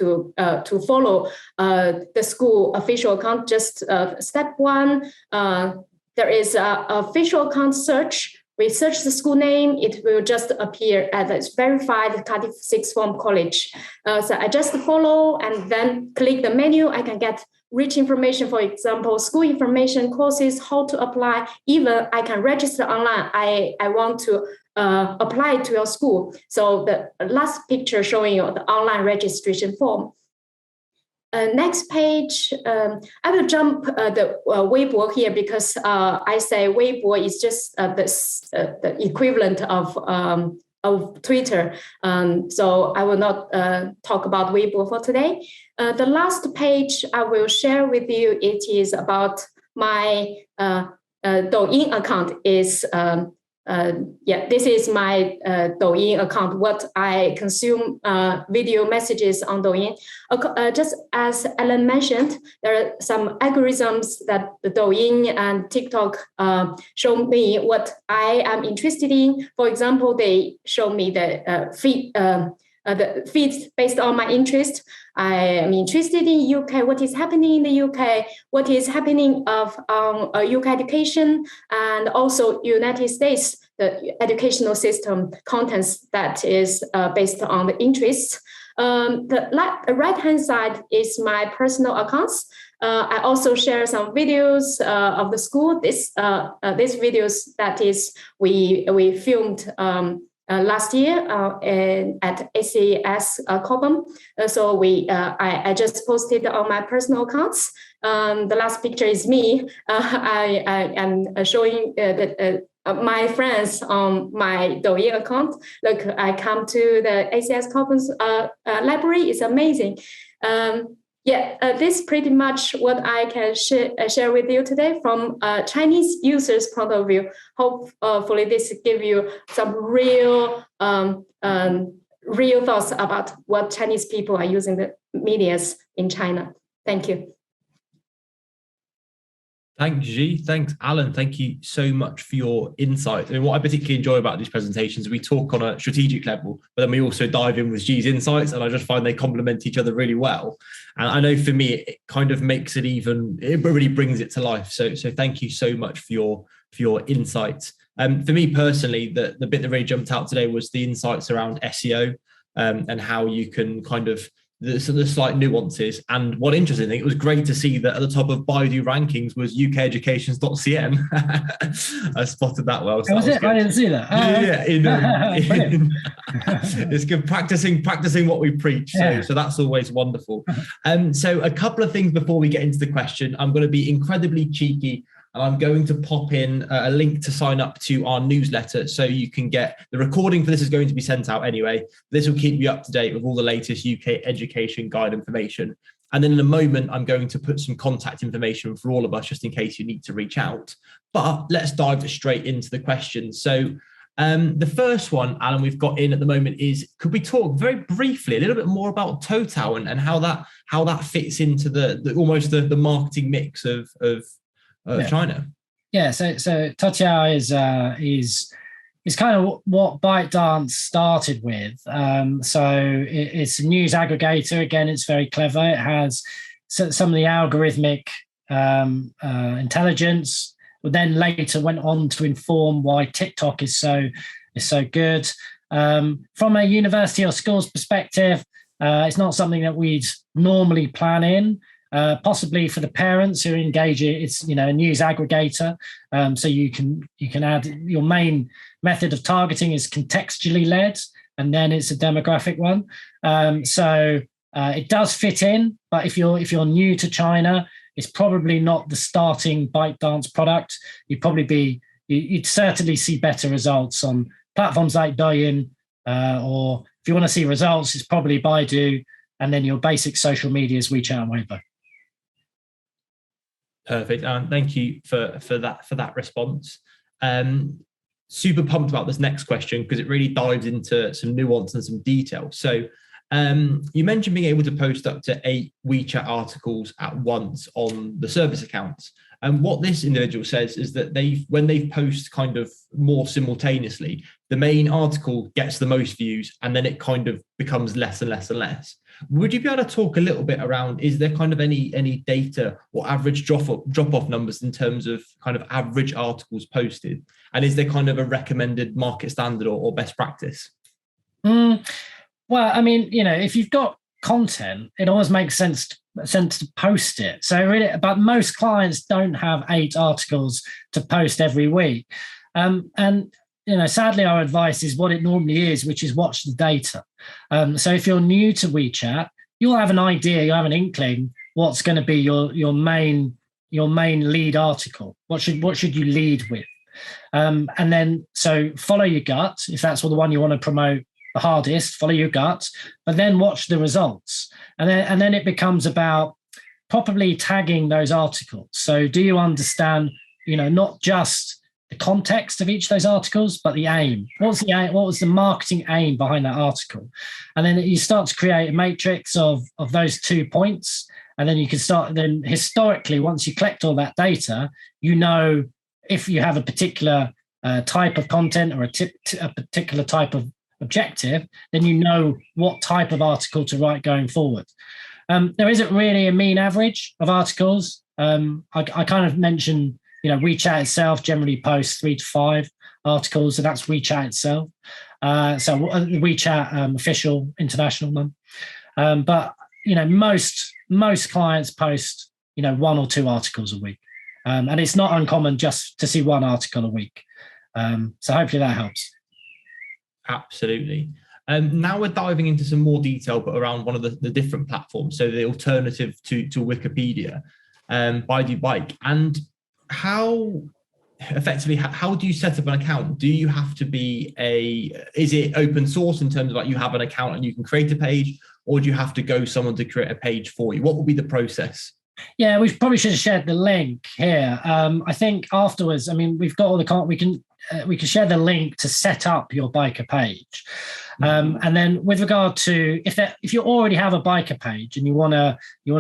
follow the school official account. Just step 1, there is a official account search. We search the school name, it will just appear as verified Cardiff Sixth Form College. So I just follow and then click the menu. I can get rich information, for example, school information, courses, how to apply. Even I can register online. I want to apply to your school. So the last picture showing you the online registration form. Next page, I will jump the Weibo here because I say Weibo is just the equivalent of Twitter. So I will not talk about Weibo for today. The last page I will share with you, it is about my Douyin account. This is my Douyin account, what I consume video messages on Douyin. Just as Alan mentioned, there are some algorithms that the Douyin and TikTok show me what I am interested in. For example, they show me the feeds based on my interest. I am interested in UK, what is happening in the UK, what is happening on UK education, and also United States, the educational system contents that is based on the interests. The right-hand side is my personal accounts. I also share some videos of the school. These videos that is we filmed last year at ACS Cobham. So I just posted on my personal accounts. The last picture is me. I am showing my friends on my Douyin account. Look, I come to the ACS Cobham's library. It's amazing. This is pretty much what I can share with you today from a Chinese user's point of view. Hopefully this give you some real thoughts about what Chinese people are using the medias in China. Thank you. Thanks, Xi. Thanks, Alan. Thank you so much for your insight. I mean, what I particularly enjoy about these presentations, we talk on a strategic level, but then we also dive in with Xi's insights, and I just find they complement each other really well. And I know for me, it kind of makes it really brings it to life. So thank you so much for your insights. For me personally, the bit that really jumped out today was the insights around SEO and how you can kind of the slight nuances. And what interesting thing, it was great to see that at the top of Baidu rankings was ukeducations.cn. I spotted that well. So was it? I didn't see that. It's good practicing what we preach. So that's always wonderful. So a couple of things before we get into the question. I'm going to be incredibly cheeky, and I'm going to pop in a link to sign up to our newsletter so you can get the recording for this is going to be sent out anyway. This will keep you up to date with all the latest UK education guide information. And then in a moment, I'm going to put some contact information for all of us just in case you need to reach out. But let's dive straight into the questions. So the first one, Alan, we've got in at the moment is, could we talk very briefly a little bit more about Toutao and how that fits into the almost the marketing mix of China? So Toutao is kind of what ByteDance started with. So it's a news aggregator. Again, it's very clever. It has some of the algorithmic intelligence, but then later went on to inform why TikTok is so good. From a university or schools perspective, it's not something that we'd normally plan in. possibly for the parents who engage it. It's a news aggregator, so you can add your main method of targeting is contextually led, and then it's a demographic one. So it does fit in, but if you're new to China, it's probably not the starting ByteDance product. You'd certainly see better results on platforms like Douyin, or if you want to see results, it's probably Baidu, and then your basic social media is WeChat and Weibo. Perfect. Thank you for that response. Super pumped about this next question because it really dives into some nuance and some detail. So you mentioned being able to post up to 8 WeChat articles at once on the service accounts. And what this individual says is that when they post kind of more simultaneously, the main article gets the most views and then it kind of becomes less and less and less. Would you be able to talk a little bit around, is there kind of any data or average drop-off numbers in terms of kind of average articles posted? And is there kind of a recommended market standard or best practice? Well, I mean, if you've got content, it always makes sense to post it. So really, but most clients don't have 8 articles to post every week. And sadly, our advice is what it normally is, which is watch the data. So if you're new to WeChat, you'll have an idea, you'll have an inkling what's going to be your main lead article. What should you lead with? And then so follow your gut. If that's the one you want to promote the hardest, follow your gut, but then watch the results. And then it becomes about properly tagging those articles. So do you understand, not just the context of each of those articles, but the aim? What was the marketing aim behind that article? And then you start to create a matrix of those 2 points. And then you can start, then historically, once you collect all that data, if you have a particular type of content or a particular type of objective, then you know what type of article to write going forward. There isn't really a mean average of articles. I kind of mentioned, WeChat itself generally posts 3 to 5 articles, and that's WeChat itself. So the WeChat official international one. But most clients post 1 or 2 articles a week, and it's not uncommon just to see 1 article a week. So hopefully that helps. Absolutely. Now we're diving into some more detail, but around one of the different platforms. So the alternative to Wikipedia, Baidu Bike. And how do you set up an account? Do you have to be is it open source in terms of like you have an account and you can create a page, or do you have to go someone to create a page for you? What will be the process? Yeah, we probably should have shared the link here. I think afterwards, we've got all the we can share the link to set up your biker page. And then with regard to if you already have a biker page and you want to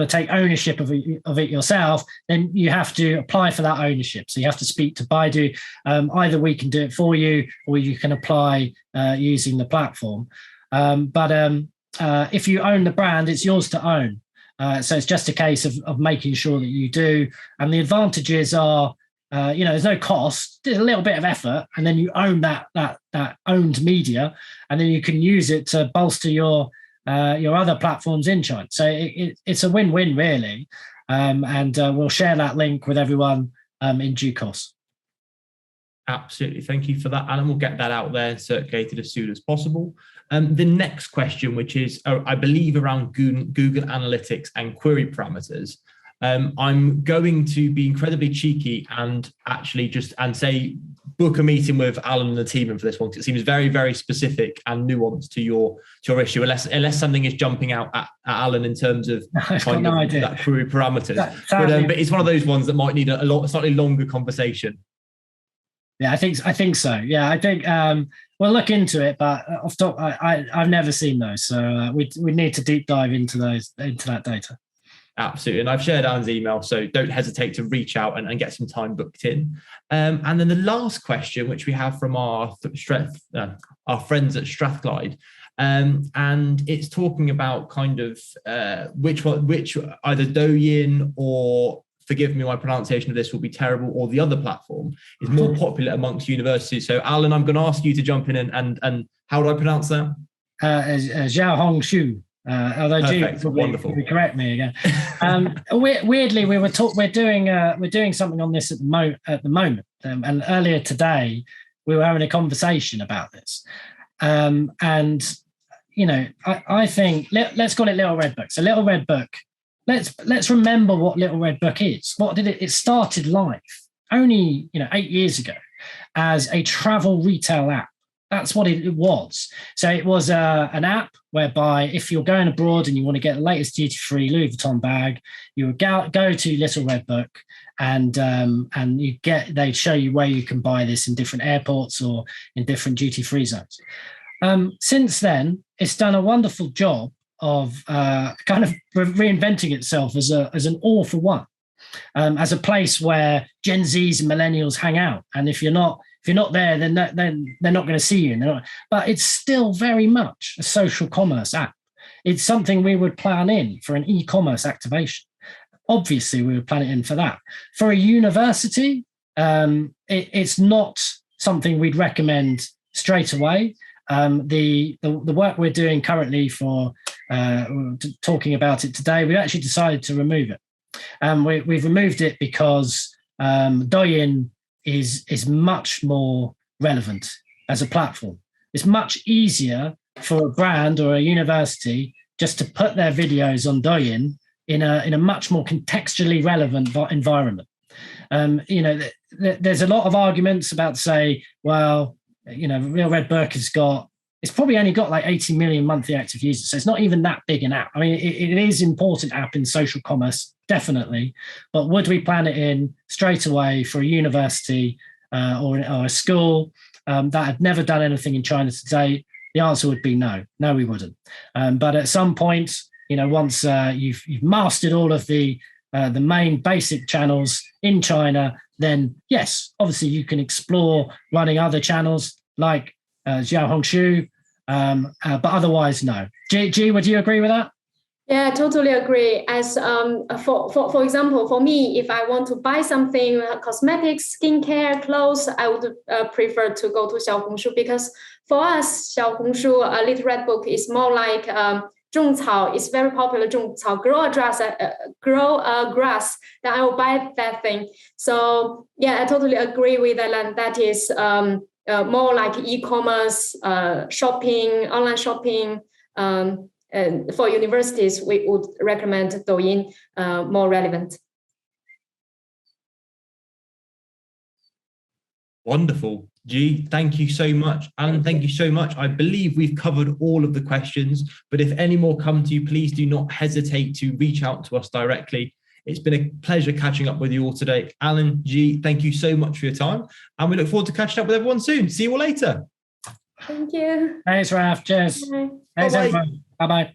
take ownership of it yourself, then you have to apply for that ownership. So you have to speak to Baidu. Either we can do it for you, or you can apply using the platform. But if you own the brand, it's yours to own. So it's just a case of making sure that you do. And the advantages are, there's no cost. There's a little bit of effort, and then you own that owned media, and then you can use it to bolster your other platforms in China. So it's a win-win, really. And we'll share that link with everyone in due course. Absolutely. Thank you for that, Alan. We'll get that out there and circulated as soon as possible. The next question, which is, I believe, around Google Analytics and query parameters. I'm going to be incredibly cheeky and actually say book a meeting with Alan and the team for this one, because it seems very, very specific and nuanced to your issue, unless something is jumping out at Alan in terms of kind of that query parameters. But it's one of those ones that might need a slightly longer conversation. Yeah, I think so. Yeah, I think we'll look into it, but off top, I've never seen those, so we need to deep dive into that data. Absolutely. And I've shared Alan's email, so don't hesitate to reach out and get some time booked in. And then the last question, which we have from our friends at Strathclyde, and it's talking about kind of which either Douyin or, forgive me, my pronunciation of this will be terrible, or the other platform is more popular amongst universities. So Alan, I'm going to ask you to jump in and how do I pronounce that? Xiaohongshu. Although Perfect. G Wonderful. correct me again. Weirdly, we're doing something on this at the moment, and earlier today we were having a conversation about this, and you know, I think let's call it Little Red Book. So Little Red Book. Let's remember what Little Red Book is. What did it? It started life only 8 years ago as a travel retail app. That's what it was. So it was an app whereby if you're going abroad and you want to get the latest duty-free Louis Vuitton bag, you would go to Little Red Book, and they'd show you where you can buy this in different airports or in different duty-free zones. Since then, it's done a wonderful job of kind of reinventing itself as an all-for-one, as a place where Gen Zs and millennials hang out. And if you're not there, then they're not going to see you. But it's still very much a social commerce app. It's something we would plan in for an e-commerce activation. Obviously, we would plan it in for that. For a university, it's not something we'd recommend straight away. The work we're doing currently for talking about it today, we actually decided to remove it. We've removed it because Douyin is much more relevant as a platform. It's much easier for a brand or a university just to put their videos on Douyin in a much more contextually relevant environment. There's a lot of arguments about, say, well, Real Red Book it's probably only got like 80 million monthly active users. So it's not even that big an app. I mean, it is an important app in social commerce, definitely. But would we plan it in straight away for a university or a school that had never done anything in China to date? The answer would be no. No, we wouldn't. But at some point, once you've mastered all of the main basic channels in China, then yes, obviously you can explore running other channels like Xiaohongshu, but otherwise, no. G, would you agree with that? Yeah, I totally agree. As for example, for me, if I want to buy something, cosmetics, skincare, clothes, I would prefer to go to Xiaohongshu, because for us, Xiaohongshu, Little Red Book is more like 种草. It's very popular. 种草, grow a grass. Then I will buy that thing. So yeah, I totally agree with Alan. That is more like e-commerce, shopping, online shopping. And for universities, we would recommend Douyin more relevant. Wonderful. G, thank you so much. Alan, thank you so much. I believe we've covered all of the questions, but if any more come to you, please do not hesitate to reach out to us directly. It's been a pleasure catching up with you all today. Alan, G, thank you so much for your time. And we look forward to catching up with everyone soon. See you all later. Thank you. Thanks, Raf. Cheers. Bye. Thanks, everyone. Bye-bye.